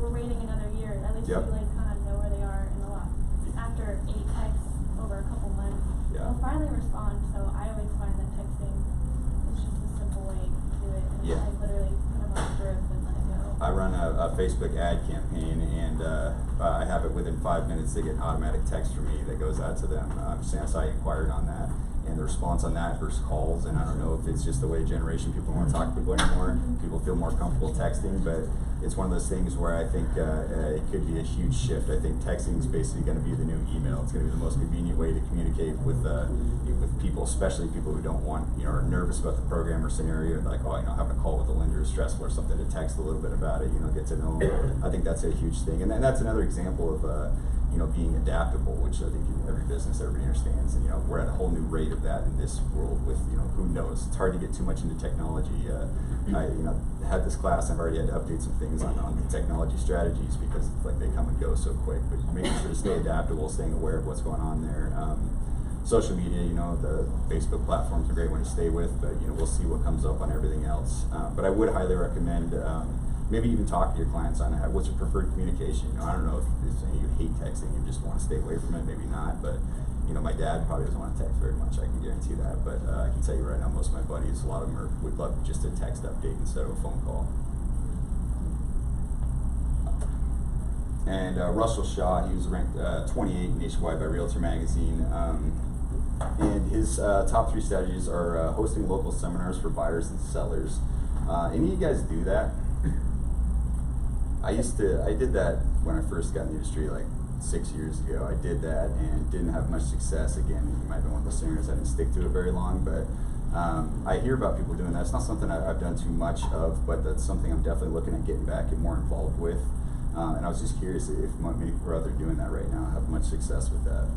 we're waiting another year. At least Yep. you like kind of know where they are, and a lot after 8 texts over a couple months, Yeah. they'll finally respond. So I always find that texting is just a simple way to do it. And Yeah. I literally put them on script and let it go. I run a Facebook ad campaign, and I have it within 5 minutes. They get an automatic text from me that goes out to them. Since I inquired on that, and the response on that versus calls, and I don't know if it's just the way generation people don't want to talk to people anymore. People feel more comfortable texting, but it's one of those things where I think it could be a huge shift. I think texting is basically going to be the new email. It's going to be the most convenient way to communicate with people, especially people who don't want, are nervous about the program or scenario, like, having a call with a lender is stressful or something, to text a little bit about it, get to know them. I think that's a huge thing. And that's another example of, being adaptable, which I think in every business, everybody understands. And, we're at a whole new rate of that in this world with, who knows? It's hard to get too much into technology. I had this class, I've already had to update some things on the technology strategies because it's like they come and go so quick, but making sure to stay adaptable, staying aware of what's going on there. Social media, the Facebook platform's a great one to stay with, but we'll see what comes up on everything else. But I would highly recommend maybe even talk to your clients on what's your preferred communication. I don't know if any of you hate texting, you just want to stay away from it, maybe not, but my dad probably doesn't want to text very much, I can guarantee that, but I can tell you right now, most of my buddies, a lot of them would love just a text update instead of a phone call. And Russell Shaw, he was ranked 28 nationwide by Realtor Magazine. And his top 3 strategies are hosting local seminars for buyers and sellers. Any of you guys do that? I did that when I first got in the industry, like 6 years ago. I did that and didn't have much success. Again, you might have been one of those singers that didn't stick to it very long, but I hear about people doing that. It's not something I've done too much of, but that's something I'm definitely looking at getting back and more involved with. And I was just curious if many people are out there doing that right now, have much success with that.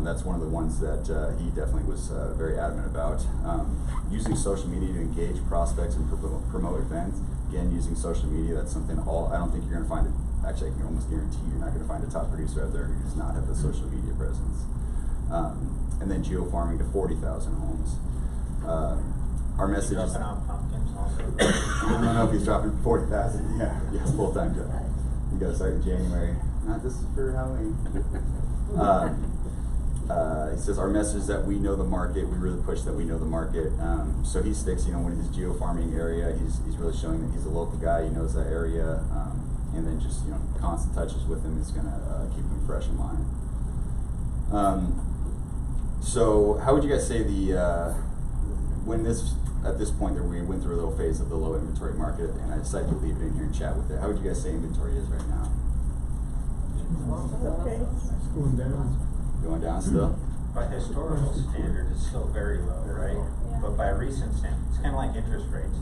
That's one of the ones that he definitely was very adamant about. Using social media to engage prospects and promote events. Again, using social media, that's something I don't think you're going to find it. Actually, I can almost guarantee you're not going to find a top producer out there who does not have the social media presence. And then geo-farming to 40,000 homes. Our message is... Dropping off pumpkins also. I don't know if he's dropping 40,000. Yeah, yes, full-time job. You got to start in January. This is for Halloween. He says our message is that we know the market. We really push that we know the market. So he sticks, when his geo-farming area, he's really showing that he's a local guy. He knows that area, and then just constant touches with him is gonna keep him fresh in mind. So how would you guys say at this point that we went through a little phase of the low inventory market, and I decided to leave it in here and chat with it. How would you guys say inventory is right now? Okay. It's going down. Going down still? By historical standard, it's still very low, right? But by recent standards, it's kind of like interest rates.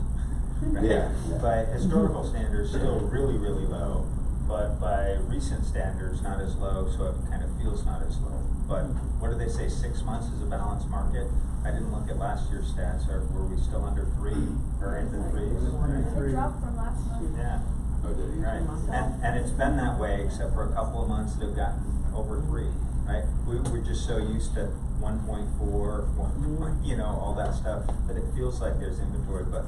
Right? Yeah. By historical standards, still really, really low. But by recent standards, not as low, so it kind of feels not as low. But what do they say, 6 months is a balanced market? I didn't look at last year's stats. Were we still under 3 or in the 3s? It dropped from last month. Yeah. Oh, did he? Right. And it's been that way except for a couple of months that have gotten over 3. Right? We're just so used to 1.4, all that stuff, that it feels like there's inventory. But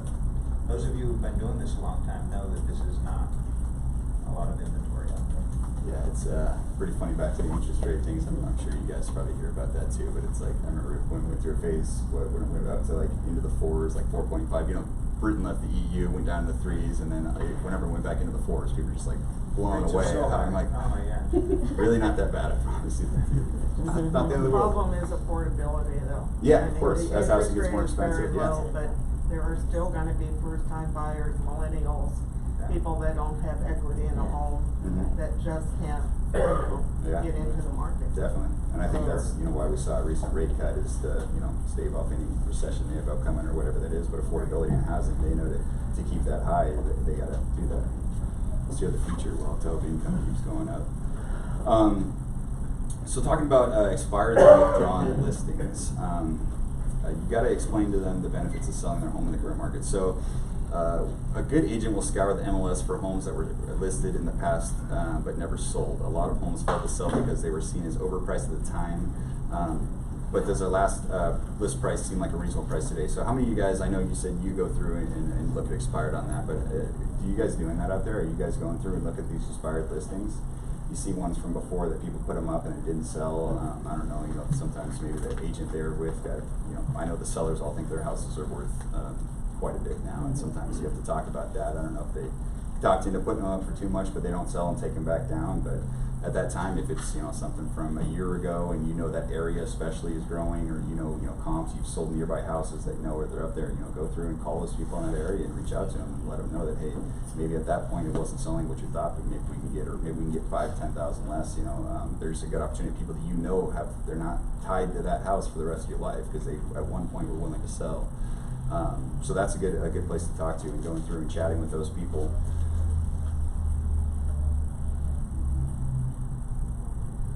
those of you who've been doing this a long time know that this is not a lot of inventory out there. Yeah, it's pretty funny. Back to the interest rate things. I'm sure you guys probably hear about that too. But it's like I remember when we went through a phase when it went up to like into the 4s, like 4.5. Britain left the EU, went down to the 3s, and then whenever it went back into the 4s, people were just like blown away. I'm like, oh my God. really not that bad, I promise you. Not the end of the world. Problem is affordability, though. Yeah, I of mean, course. the As housing gets interest more rate is very expensive, yeah. low, but there are still going to be first-time buyers, millennials, people that don't have equity in a home, Mhm. that just can't Yeah. get into the market. Definitely, and I think that's why we saw a recent rate cut is to stave off any recession they have upcoming or whatever that is. But affordability in housing, they know to keep that high, they got to do that. Steer the future while total income keeps going up. So talking about expired and withdrawn listings, you got to explain to them the benefits of selling their home in the current market. So a good agent will scour the MLS for homes that were listed in the past but never sold. A lot of homes failed to sell because they were seen as overpriced at the time. But does their last list price seem like a reasonable price today? So how many of you guys, I know you said you go through and look at expired on that, but do you guys doing that out there? Are you guys going through and look at these expired listings? You see ones from before that people put them up and it didn't sell. I don't know, sometimes maybe the agent they were with got, I know the sellers all think their houses are worth quite a bit now, and sometimes you have to talk about that. I don't know if they talked into putting them up for too much, but they don't sell and take them back down. But at that time, if it's something from a year ago, and that area especially is growing, or comps, you've sold nearby houses that where they're up there, go through and call those people in that area and reach out to them and let them know that, hey, maybe at that point it wasn't selling what you thought, but maybe we can get 5,000-10,000 less. There's a good opportunity. People that they're not tied to that house for the rest of your life because they at one point were willing to sell. So that's a good place to talk to, and going through and chatting with those people.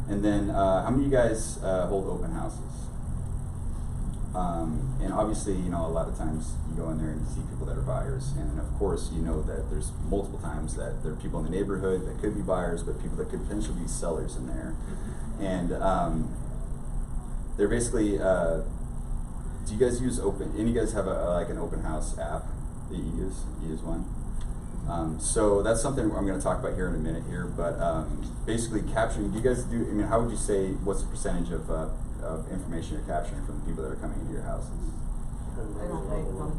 And then, how many of you guys hold open houses? And obviously, a lot of times you go in there and you see people that are buyers, and of course, that there's multiple times that there are people in the neighborhood that could be buyers, but people that could potentially be sellers in there. And they're basically. Do you guys use any of you guys have an open house app that you use? You use one? So that's something I'm going to talk about here in a minute here, but basically capturing, how would you say, what's the percentage of information you're capturing from the people that are coming into your houses? I don't think so,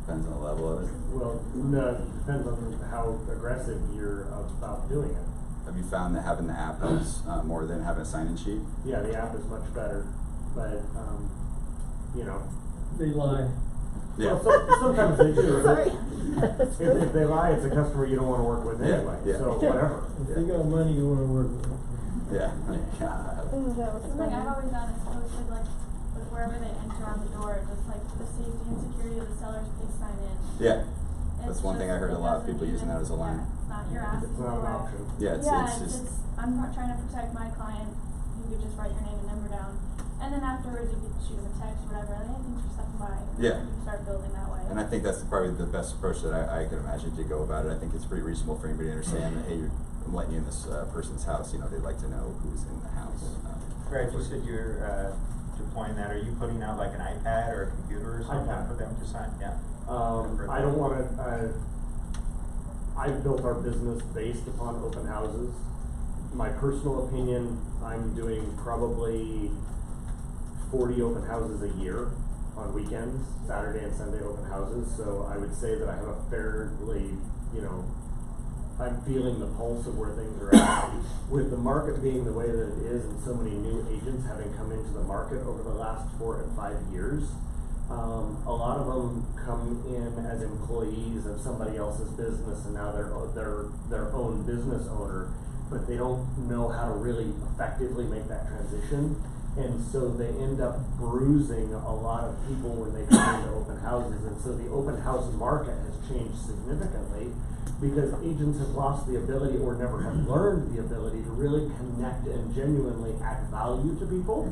Depends on the level of it. Well, no, it depends on how aggressive you're about doing it. Have you found that having the app helps more than having a sign-in sheet? Yeah, the app is much better, but, They lie. Yeah. Well, sometimes they do. Sorry. If they lie, it's a customer you don't want to work with Yeah, anyway, yeah. so whatever. If they got money, you wanna work with them. Yeah. Oh, that was Something I've funny. always done is posted with wherever they enter on the door, just for the safety and security of the sellers, please sign in. Yeah. It's That's one thing I heard a lot of people using that as a line. It's not your ass. It's not an option. Yeah, it's just. I'm not trying to protect my client. You could just write your name and number down, and then afterwards you could shoot them a text, whatever. Hey, thanks for stopping by. Yeah. You can start building that way. And I think that's probably the best approach that I could imagine to go about it. I think it's pretty reasonable for anybody to understand that, hey, I'm letting you in this person's house. They'd like to know who's in the house. Greg, you said you're deploying that. Are you putting out like an iPad or a computer or something iPad. for them to sign? Yeah. I don't want to, I've built our business based upon open houses, my personal opinion, I'm doing probably 40 open houses a year on weekends, Saturday and Sunday open houses. So I would say that I have a fairly, I'm feeling the pulse of where things are at. With the market being the way that it is and so many new agents having come into the market over the last 4 and 5 years, a lot of them come in as employees of somebody else's business and now they're their own business owner, but they don't know how to really effectively make that transition. And so they end up bruising a lot of people when they come into open houses. And so the open house market has changed significantly because agents have lost the ability or never have learned the ability to really connect and genuinely add value to people.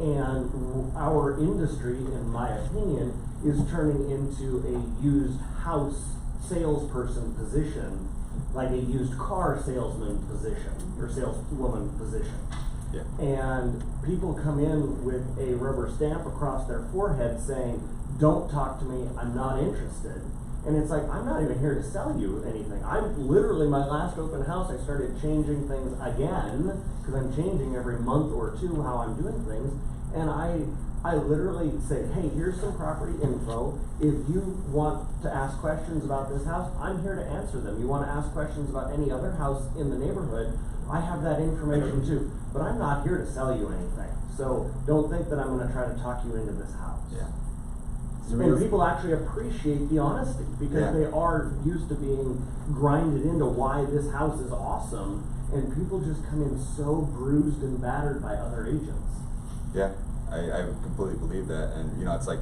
And our industry, in my opinion, is turning into a used house salesperson position, like a used car salesman position or saleswoman position. Yeah. And people come in with a rubber stamp across their forehead saying, "Don't talk to me, I'm not interested." And it's like, I'm not even here to sell you anything. I'm literally, my last open house, I started changing things again, because I'm changing every month or two how I'm doing things. And I literally say, hey, here's some property info. If you want to ask questions about this house, I'm here to answer them. You want to ask questions about any other house in the neighborhood, I have that information too. But I'm not here to sell you anything. So don't think that I'm going to try to talk you into this house. Yeah. And people actually appreciate the honesty because they are used to being grinded into why this house is awesome, and people just come in so bruised and battered by other agents. Yeah, I completely believe that, and it's like,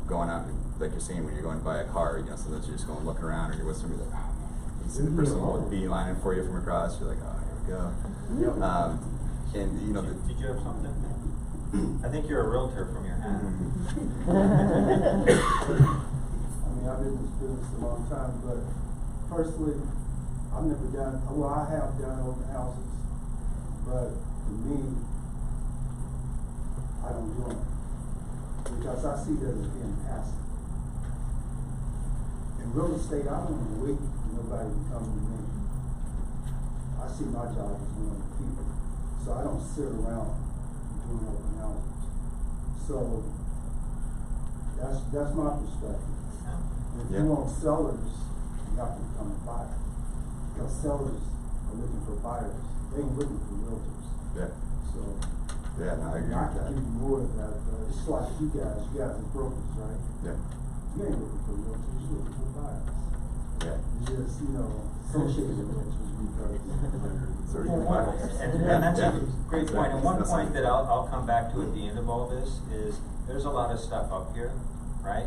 going out, like you're saying, when you're going to buy a car, sometimes you're just going looking around, or you're with somebody like, you see the person beelining for you from across, you're like, oh, here we go. Yep. And Did you have something? I think you're a realtor from your hat. I mean, I've been in this business a long time, but personally, I've never done, well, I have done open houses, but for me, I don't do them, because I see that as being passive. In real estate, I don't want to wait for nobody to come to me. I see my job as one of the people, so I don't sit around doing open houses. So that's my perspective. If you want sellers, you have to become a buyer. Because sellers are looking for buyers. They ain't looking for realtors. Yeah. So no, I agree I with that. can give you more of that, but it's like you guys are brokers, right? Yeah. You ain't looking for realtors, you're looking for buyers. Yeah. You just, associated with realtors because So you want And that's a great point. And one point that I'll come back to at the end of all this is there's a lot of stuff up here, right?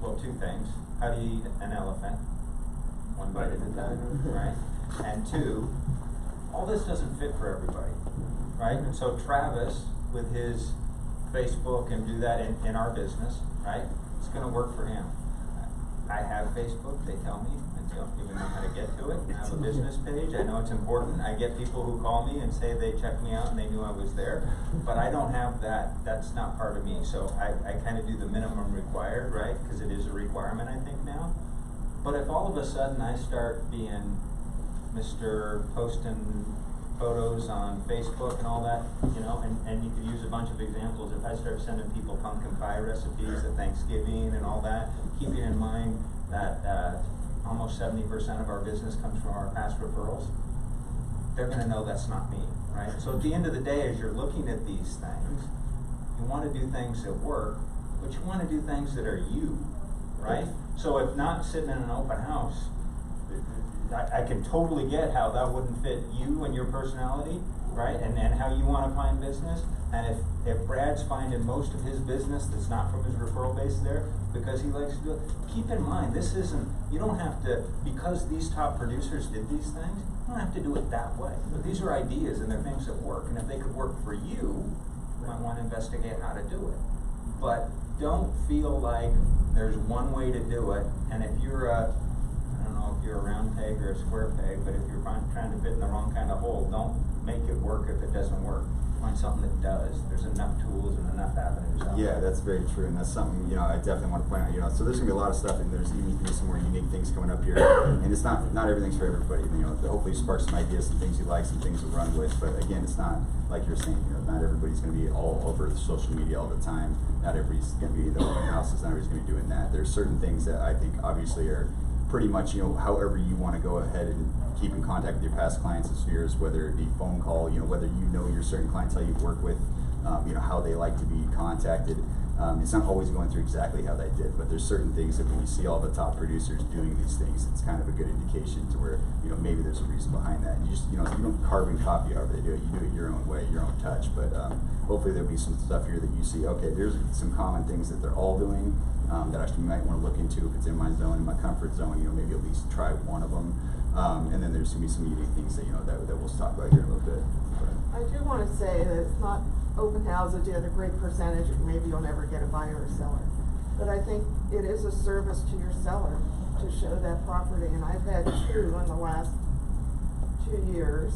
Well, two things. How do you eat an elephant? One bite at a time, right? And two, all this doesn't fit for everybody, right? And so Travis, with his Facebook and do that in our business, right? It's gonna work for him. I have Facebook, they tell me, I don't even know how to get to it. I have a business page, I know it's important. I get people who call me and say they checked me out and they knew I was there, but I don't have that, that's not part of me. So I kind of do the minimum required, right? Because it is a requirement, I think, now. But if all of a sudden I start being Mr. Posting photos on Facebook and all that, and you could use a bunch of examples. If I start sending people pumpkin pie recipes at Thanksgiving and all that, keeping in mind that almost 70% of our business comes from our past referrals, they're going to know that's not me, right? So at the end of the day, as you're looking at these things, you want to do things that work, but you want to do things that are you, right? So if not sitting in an open house, I can totally get how that wouldn't fit you and your personality, right? And how you want to find business. And if Brad's finding most of his business that's not from his referral base there because he likes to do it, keep in mind, this isn't, you don't have to, because these top producers did these things, you don't have to do it that way. But these are ideas and they're things that work. And if they could work for you, you might want to investigate how to do it. But don't feel like there's one way to do it. And if you're a if you're a round peg or a square peg, but if you're trying to fit in the wrong kind of hole, don't make it work if it doesn't work. Find something that does. There's enough tools and enough avenues out Yeah, there. that's very true, and that's something, you know, I definitely want to point out, you know, so there's gonna be a lot of stuff, and there's even gonna be some more unique things coming up here, and it's not everything's for everybody, you know, hopefully spark some ideas, some things you like, some things to run with, but again, it's not, like you're saying, you know, not everybody's gonna be all over social media all the time, not everybody's gonna be in the open houses, not everybody's gonna be doing that. There's certain things that I think obviously are pretty much, you know, however you want to go ahead and keep in contact with your past clients and spheres, whether it be phone call, you know, whether you know your certain clientele you work with, you know, how they like to be contacted. It's not always going through exactly how they did, but there's certain things that when you see all the top producers doing these things, it's kind of a good indication to where, you know, maybe there's a reason behind that. You just, you know, you don't carbon copy however they do it, you do it your own way, your own touch, but hopefully there'll be some stuff here that you see, okay, there's some common things that they're all doing that I might want to look into if it's in my zone, in my comfort zone, you know, maybe at least try one of them. And then there's going to be some unique things that, you know, that we'll talk about here in a little bit. I do want to say that it's not open houses, you have a great percentage, maybe you'll never get a buyer or seller. But I think it is a service to your seller to show that property, and I've had 2 in the last 2 years,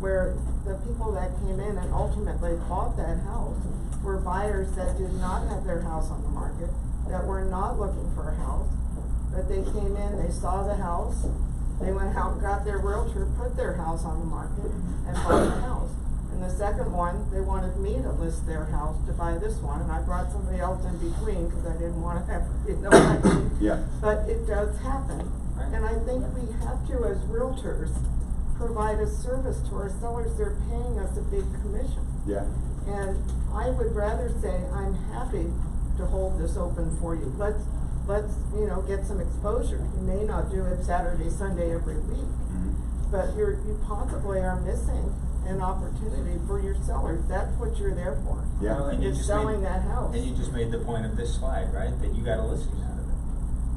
where the people that came in and ultimately bought that house were buyers that did not have their house on the market, that were not looking for a house, but they came in, they saw the house, they went out, got their realtor, put their house on the market, and bought the house. And the second one, they wanted me to list their house to buy this one, and I brought somebody else in between because I didn't want to have, you know, Yeah. but it does happen. And I think we have to, as realtors, provide a service to our sellers. They're paying us a big commission. Yeah. And I would rather say, I'm happy to hold this open for you. Let's you know, get some exposure. You may not do it Saturday, Sunday every week, but you possibly are missing an opportunity for your sellers. That's what you're there for. Yeah. Well, and you It's just selling made, that house. And you just made the point of this slide, right? That you got a listing out of it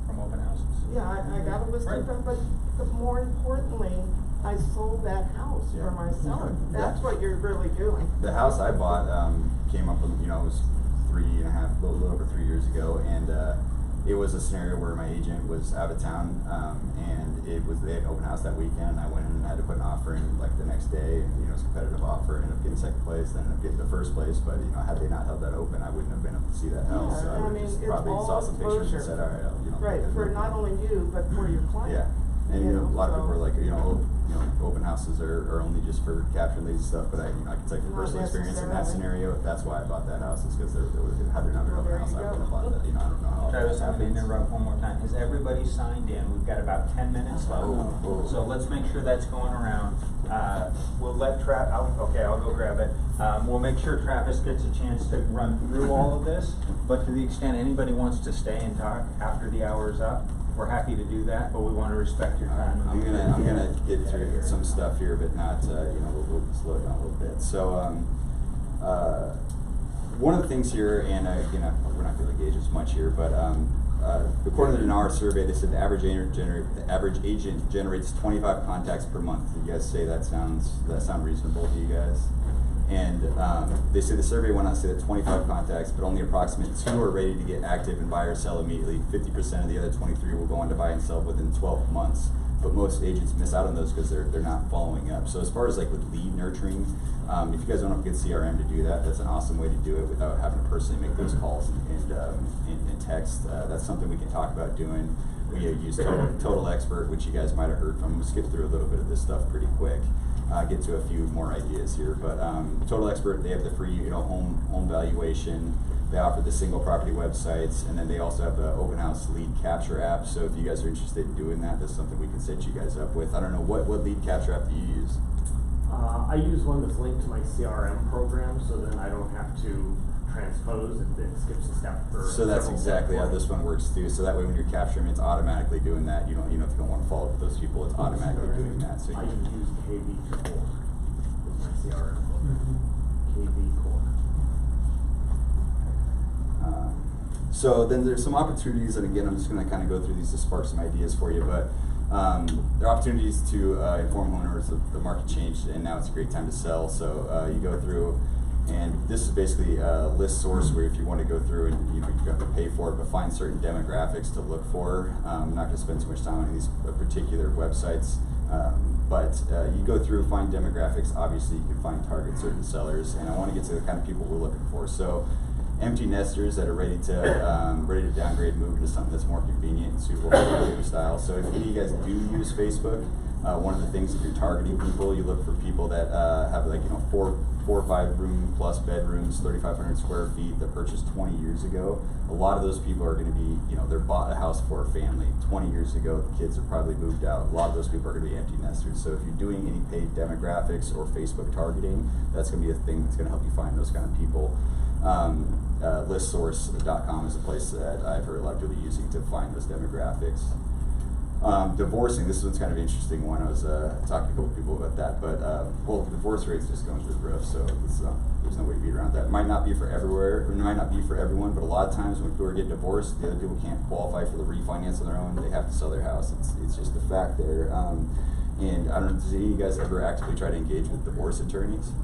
from open houses. Yeah, I got a listing, Right. but more importantly, I sold that house for my seller. That's what you're really doing. The house I bought came up with, you know, it was 3.5, a little over 3 years ago, and it was a scenario where my agent was out of town, and they had an open house that weekend, and I went in and had to put an offer in like the next day, and you know, it was a competitive offer, ended up getting second place, then ended up getting the first place, but you know, had they not held that open, I wouldn't have been able to see that house, so I I would mean, just it's probably all saw some pictures and exposure. said, all right, you know. Right, for not only you, but for your client. Yeah. And you know, a lot of so- people are like, you know, open houses are only just for capturing leads and stuff. But I can tell you from Not personal experience in that necessarily. scenario, that's why I bought that house. Is because had there not been an Well, open there house, you I go. wouldn't have bought that. You know, I don't know how. Travis, that I'm going to happens. interrupt one more time. Is everybody signed in? We've got about 10 minutes left. Oh. So let's make sure that's going around. We'll let I'll go grab it. We'll make sure Travis gets a chance to run through all of this. But to the extent anybody wants to stay and talk after the hour's up, we're happy to do that, but we want to respect your time. I'm gonna get through some stuff here, but not you know, we'll slow it down a little bit. So one of the things here, and you know, we're not going to gauge as much here, but according to the NAR survey, they said the average agent generates 25 contacts per month. Do you guys say that sound reasonable to you guys? And they say the survey went on to say that 25 contacts, but only approximately 2 are ready to get active and buy or sell immediately. 50% of the other 23 will go on to buy and sell within 12 months. But most agents miss out on those because they're not following up. So as far as like with lead nurturing, if you guys don't have a good CRM to do that, that's an awesome way to do it without having to personally make those calls and text. That's something we can talk about doing. We use Total Expert, which you guys might have heard from. We'll skip through a little bit of this stuff pretty quick. Get to a few more ideas here, but Total Expert, they have the free, you know, home valuation. They offer the single property websites, and then they also have the open house lead capture app. So if you guys are interested in doing that, that's something we can set you guys up with. I don't know, what lead capture app do you use? I use one that's linked to my CRM program, so then I don't have to transpose, it skips a step. So that's exactly how this one works too. So that way when you're capturing, it's automatically doing that. You know, if you don't want to follow up with those people, it's automatically doing that. So I use KV Core with my CRM program. KV Core. So then there's some opportunities, and again, I'm just going to kind of go through these to spark some ideas for you, but there are opportunities to inform homeowners of the market changed, and now it's a great time to sell. So you go through, And this is basically a list source where if you want to go through and you have to pay for it, but find certain demographics to look for. I'm not going to spend too much time on these particular websites, but you go through, find demographics. Obviously, you can target certain sellers, and I want to get to the kind of people we're looking for. So, empty nesters that are ready to downgrade, move into something that's more convenient and suitable for their living style. So, if any of you guys do use Facebook, one of the things, if you're targeting people, you look for people that have like, you know, four or 5 room plus bedrooms, 3,500 square feet, that purchased 20 years ago. A lot of those people are going to be, you know, they're bought a house for a family. 20 years ago, the kids are probably moved out. A lot of those people are going to be empty nesters. So if you're doing any paid demographics or Facebook targeting, that's going to be a thing that's going to help you find those kind of people. Listsource.com is a place that I've heard a lot of people using to find those demographics. Divorcing, this one's kind of an interesting one. I was talking to a couple people about that, but well, the divorce rate's just going through the roof, so there's no way to beat around that. It might not be for everywhere, or it might not be for everyone, but a lot of times when people are getting divorced, the other people can't qualify for the refinance on their own. They have to sell their house. It's just a fact there. And I don't know, does any of you guys ever actively try to engage with divorce attorneys?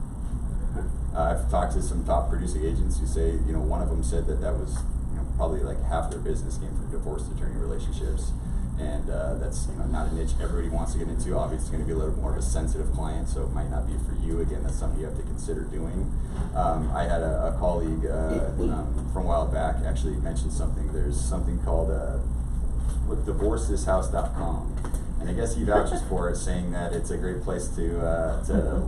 I've talked to some top producing agents who say, you know, one of them said that was, you know, probably like half their business came from divorce attorney relationships. And that's, you know, not a niche everybody wants to get into. Obviously, it's going to be a little more of a sensitive client, so it might not be for you. Again, that's something you have to consider doing. I had a colleague from a while back actually mentioned something. There's something called divorcethishouse.com. And I guess he vouches for it, saying that it's a great place to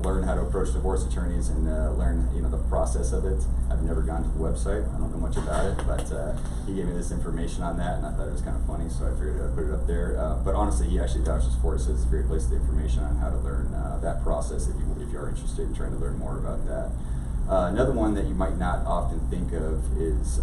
learn how to approach divorce attorneys and learn, you know, the process of it. I've never gone to the website. I don't know much about it, but he gave me this information on that, and I thought it was kind of funny, so I figured I'd put it up there. But honestly, he actually vouches for it, so it's a great place to get information on how to learn that process if you are interested in trying to learn more about that. Another one that you might not often think of is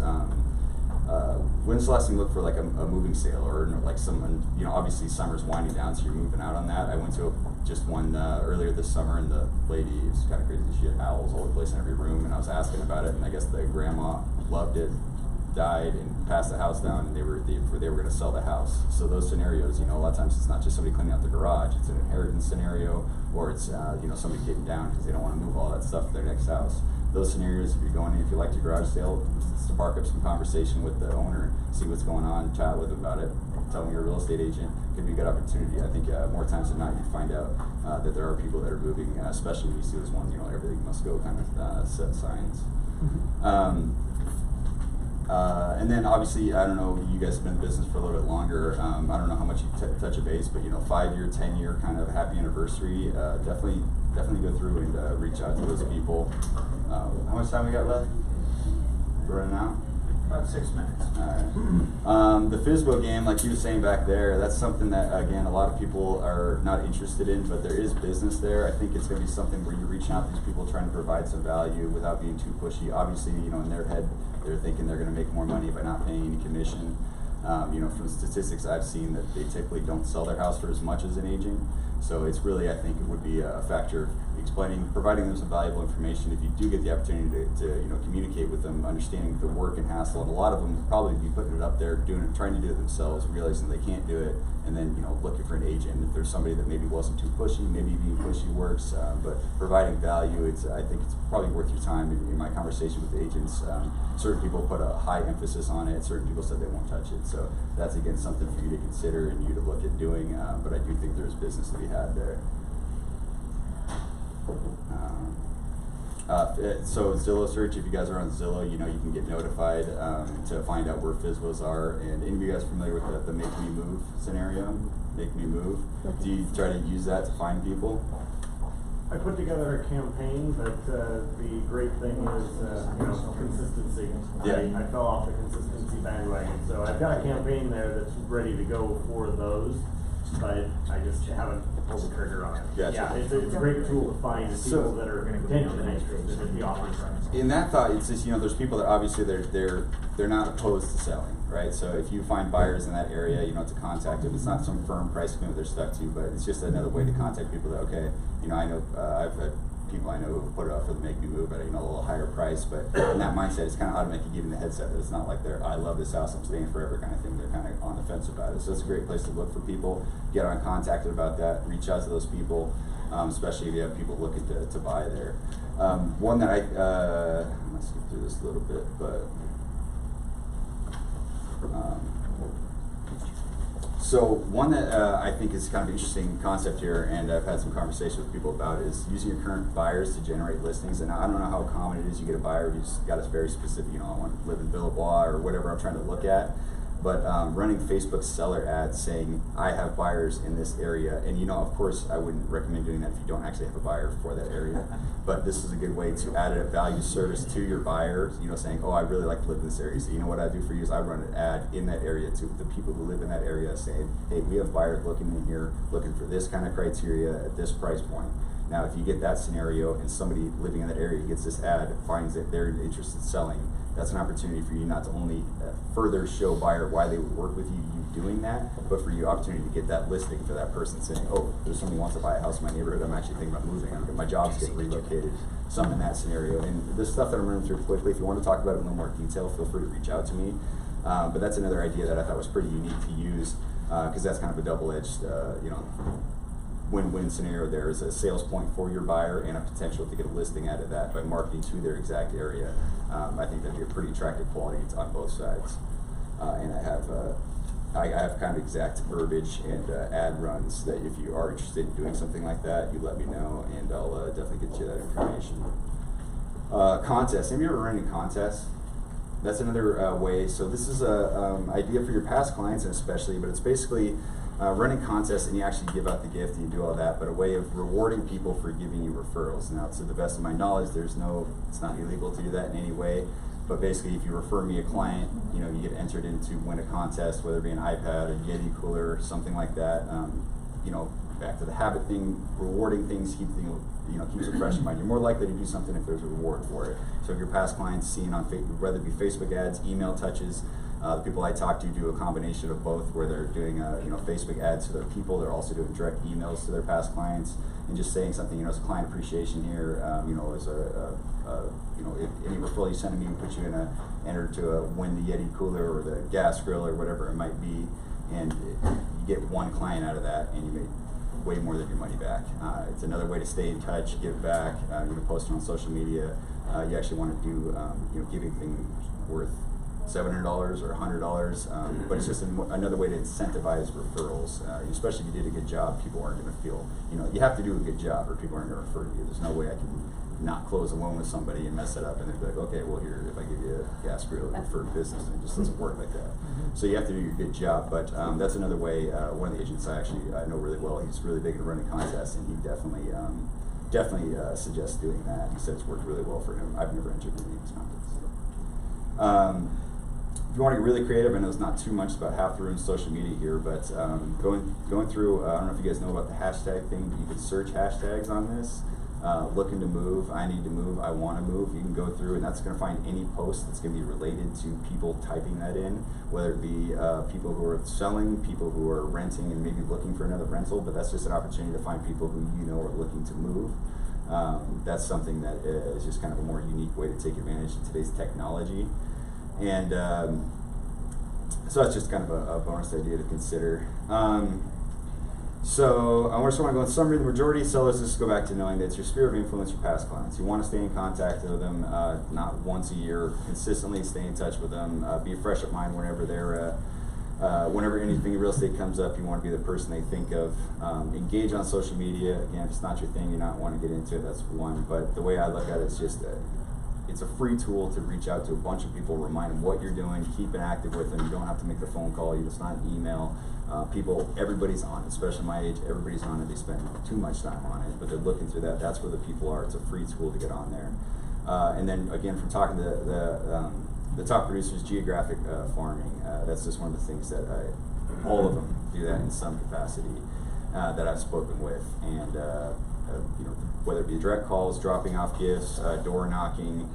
when's the last time you looked for like a moving sale, or like someone, you know, obviously summer's winding down, so you're moving out on that. I went to just one earlier this summer, and the lady, it was kind of crazy, she had owls all over the place in every room, and I was asking about it, and I guess the grandma loved it, died, and passed the house down, and they were going to sell the house. So those scenarios, you know, a lot of times it's not just somebody cleaning out the garage, it's an inheritance scenario, or it's you know, somebody getting down because they don't want to move all that stuff to their next house. Those scenarios, if you're going in, if you like your garage sale, just to spark up some conversation with the owner, see what's going on, chat with them about it, tell them you're a real estate agent, could be a good opportunity. I think more times than not you find out that there are people that are moving, especially when you see those ones, you know, everything must go kind of set signs. And then obviously, I don't know, you guys have been in business for a little bit longer. I don't know how much you touch a base, but you know, 5-year, 10-year kind of happy anniversary. Definitely go through and reach out to those people. How much time we got left? We're running out? About 6 minutes. Alright. The FSBO game, like you were saying back there, that's something that, again, a lot of people are not interested in, but there is business there. I think it's going to be something where you're reaching out to these people, trying to provide some value without being too pushy. Obviously, you know, in their head, they're thinking they're going to make more money by not paying any commission. You know, from statistics I've seen, that they typically don't sell their house for as much as an agent. So it's really, I think it would be a factor of providing them some valuable information. If you do get the opportunity to you know, communicate with them, understanding the work and hassle, and a lot of them will probably be putting it up there, trying to do it themselves, realizing they can't do it, and then, you know, looking for an agent. If there's somebody that maybe wasn't too pushy, maybe being pushy works, but providing value, I think it's probably worth your time. In my conversation with agents, certain people put a high emphasis on it, certain people said they won't touch it. So that's, again, something for you to consider and you to look at doing, but I do think there's business to be had there. So Zillow search, if you guys are on Zillow, you know, you can get notified to find out where FSBOs are. And any of you guys familiar with the Make Me Move scenario? Make Me Move? Do you try to use that to find people? I put together a campaign, but the great thing is, you know, consistency. Yeah. I fell off the consistency bandwagon, so I've got a campaign there that's ready to go for those, but I just haven't pulled the trigger on it. Gotcha. Yeah, it's a great tool to find people that are potentially interested in the offers. In that thought, it's just, you know, there's people that obviously they're not opposed to selling, right? So if you find buyers in that area, you know, to contact them. It's not some firm price point they're stuck to, but it's just another way to contact people that, okay, you know, I know I've had people I know who put it up for the Make Me Move at, you know, a little higher price, but in that mindset, it's kind of automatically giving the headset that it's not like I love this house, I'm staying forever kind of thing. They're kind of on the fence about it. So it's a great place to look for people, get on contacted about that, reach out to those people. especially if you have people looking to buy there. One that I'm gonna skip through this a little bit, but so one that I think is kind of an interesting concept here, and I've had some conversation with people about, is using your current buyers to generate listings. And I don't know how common it is you get a buyer who's got us very specific, you know, I want to live in Villebois or whatever I'm trying to look at. But running Facebook seller ads saying, I have buyers in this area. And you know, of course, I wouldn't recommend doing that if you don't actually have a buyer for that area. But this is a good way to add a value service to your buyer, you know, saying, oh, I really like to live in this area. So you know what I do for you is I run an ad in that area to the people who live in that area saying, hey, we have buyers looking in here, looking for this kind of criteria at this price point. Now, if you get that scenario and somebody living in that area gets this ad, finds that they're interested in selling, that's an opportunity for you not to only further show buyer why they would work with you doing that, but for you opportunity to get that listing for that person saying, oh, there's somebody who wants to buy a house in my neighborhood, I'm actually thinking about moving, my job's getting relocated, something in that scenario. And this stuff that I'm running through quickly, if you want to talk about it in a little more detail, feel free to reach out to me. But that's another idea that I thought was pretty unique to use, because that's kind of a double-edged, you know, win-win scenario. There is a sales point for your buyer and a potential to get a listing out of that by marketing to their exact area. I think that'd be a pretty attractive quality on both sides. And I have kind of exact verbiage and ad runs that if you are interested in doing something like that, you let me know, and I'll definitely get you that information. Contests. Have you ever run any contests? That's another way. So this is a idea for your past clients, and especially, but it's basically running contests, and you actually give out the gift and you do all that, but a way of rewarding people for giving you referrals. Now, to the best of my knowledge, it's not illegal to do that in any way, but basically if you refer me a client, you know, you get entered in to win a contest, whether it be an iPad, a Yeti cooler, something like that. You know, back to the habit thing, rewarding things, keeps it fresh in mind. You're more likely to do something if there's a reward for it. So if your past clients seen on Facebook, whether it be Facebook ads, email touches, the people I talk to do a combination of both, where they're doing Facebook ads to their people, they're also doing direct emails to their past clients, and just saying something, you know, as client appreciation here, you know, as if any referral you send me, we put you in enter to win the Yeti cooler or the gas grill or whatever it might be, and you get one client out of that, and you make way more than your money back. It's another way to stay in touch, give back. You can post it on social media. You actually want to do giving things worth $700 or $100, but it's just another way to incentivize referrals. Especially if you did a good job, people aren't going to feel, you know, you have to do a good job or people aren't going to refer to you. There's no way I can not close a loan with somebody and mess it up and they'd be like, okay, well here, if I give you a gas grill, referred business, and it just doesn't work like that. So you have to do your good job, but that's another way. One of the agents I know really well, he's really big into running contests, and he definitely suggests doing that. He said it's worked really well for him. I've never entered any of these contests. If you want to get really creative, I know it's not too much, about half the room social media here, but going through, I don't know if you guys know about the hashtag thing, but you can search hashtags on this. Looking to move, I need to move, I want to move. You can go through, and that's going to find any post that's going to be related to people typing that in, whether it be people who are selling, people who are renting and maybe looking for another rental, but that's just an opportunity to find people who you know are looking to move. That's something that is just kind of a more unique way to take advantage of today's technology. And so that's just kind of a bonus idea to consider. So I just want to go in summary. The majority of sellers, just go back to knowing that it's your sphere of influence, your past clients. You want to stay in contact with them, not once a year, consistently stay in touch with them, be fresh of mind whenever whenever anything in real estate comes up, you want to be the person they think of. Engage on social media. Again, if it's not your thing, you not want to get into it, that's one. But the way I look at it is just it's a free tool to reach out to a bunch of people, remind them what you're doing, keep it active with them. You don't have to make the phone call. It's not an email. Everybody's on it, especially my age, everybody's on it. They spend too much time on it, but they're looking through that. That's where the people are. It's a free tool to get on there. And then again, from talking to the top producers, geographic farming, that's just one of the things that all of them do that in some capacity that I've spoken with. And whether it be direct calls, dropping off gifts, door knocking,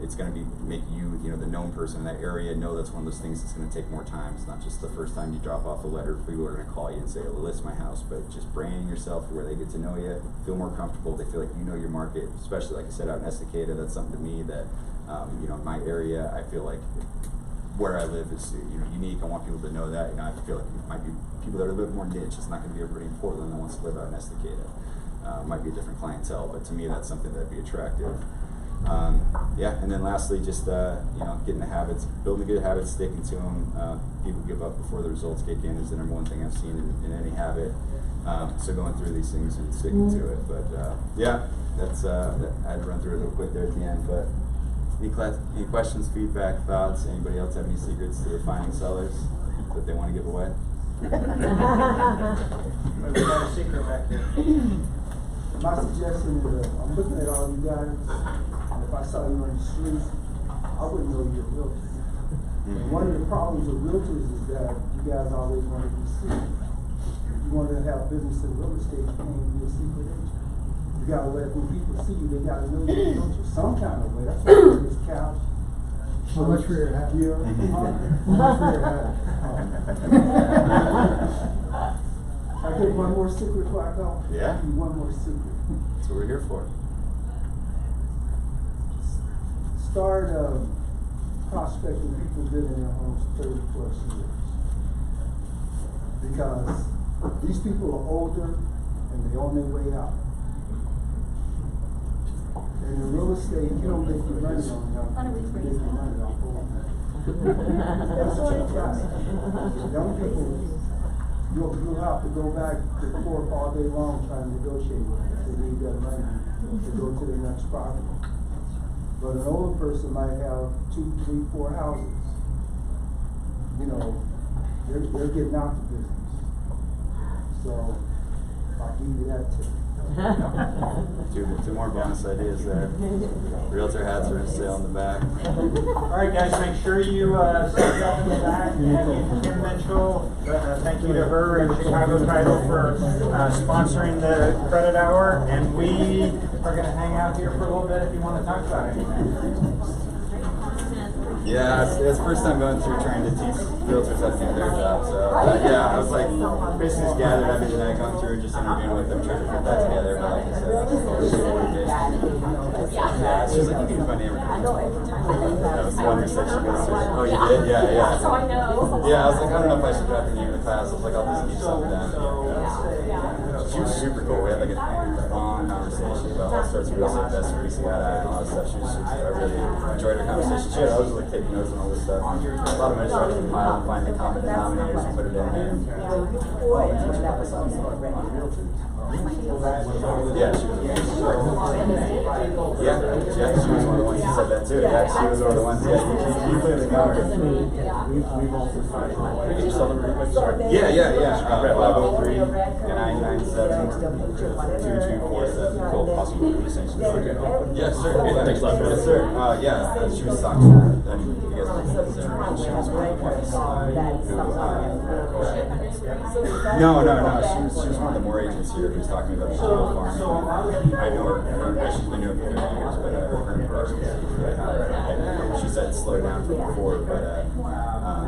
it's going to make you, the known person in that area, know that's one of those things that's going to take more time. It's not just the first time you drop off a letter, people are going to call you and say, oh, list my house, but just branding yourself where they get to know you, feel more comfortable, they feel like you know your market, especially like I said, out in Estacada, that's something to me that, in my area, I feel like where I live is, unique. I want people to know that, I feel like it might be people that are a little bit more niche. It's not going to be everybody in Portland that wants to live out in Estacada. Might be a different clientele, but to me that's something that'd be attractive. Yeah, and then lastly, just getting the habits, building good habits, sticking to them. People give up before the results kick in is the number one thing I've seen in any habit. So going through these things and sticking to it. But yeah, that's I had to run through it real quick there at the end. But any questions, feedback, thoughts? Anybody else have any secrets to finding sellers that they want to give away? We got a secret back here. My suggestion is, I'm looking at all you guys, and if I saw you on the street, I wouldn't know you're a realtor. And one of the problems with realtors is that you guys always want to be seen. If you want to have business in real estate, you can't be a secret agent. You gotta let, when people see you, they gotta know you're a realtor some kind of way. That's why you this couch. How much for your hat? Yeah. How much for your hat? I get one more secret before I go. Yeah. One more secret. That's what we're here for. Start prospecting people living in their homes 30+ years. Because these people are older and they're on their way out. And in real estate, you don't make your money on young people, you make your money on old people. That's what you got. Young people, you'll have to go back to court all day long trying to negotiate with them. They need that money to go to the next property. But an older person might have 2, 3, 4 houses. You know, they're getting out the business. So I'll give you that tip. Two more bonus ideas there. Realtor hats are in sale in the back. All right, guys, make sure you stand up in the back. Thank you to Kim Mitchell. Thank you to her and Chicago Title for sponsoring the credit hour. And we are going to hang out here for a little bit if you want to talk about anything. Yeah, it's the first time going through trying to teach realtors how to do their job. So yeah, I was like, basically just gathered every night, going through and just interviewing with them, trying to put that together. But like I said, that's yeah, she was like, you can find everything. That was the one who said she goes through. Oh, you did? Yeah, yeah. So I know. Yeah, I was like, I don't know if I should drop your name in the class. I was like, I'll just keep something down. She was super cool. We had like a long conversation about all sorts of real estate investments we got at and all that stuff. I really enjoyed her conversation. She had always like taking notes and all this stuff. A lot of money started to compile and find the common denominators and put it in there. Yeah, she was amazing. Yeah, she was one of the ones who said that too. Yeah, she was one of the ones. Yeah, you clearly know her. We've also started. Did you sell them real quick? Yeah. 503-997-2247. Cool. Awesome. Yes, sir. Thanks a lot. Yes, sir. Yeah, she was talking. You guys know she was one of the ones who. No. She was one of the more agents here who was talking about the Chicago farm. I know her. She's been doing it for 30 years, but her introduction. She said slow down from before, but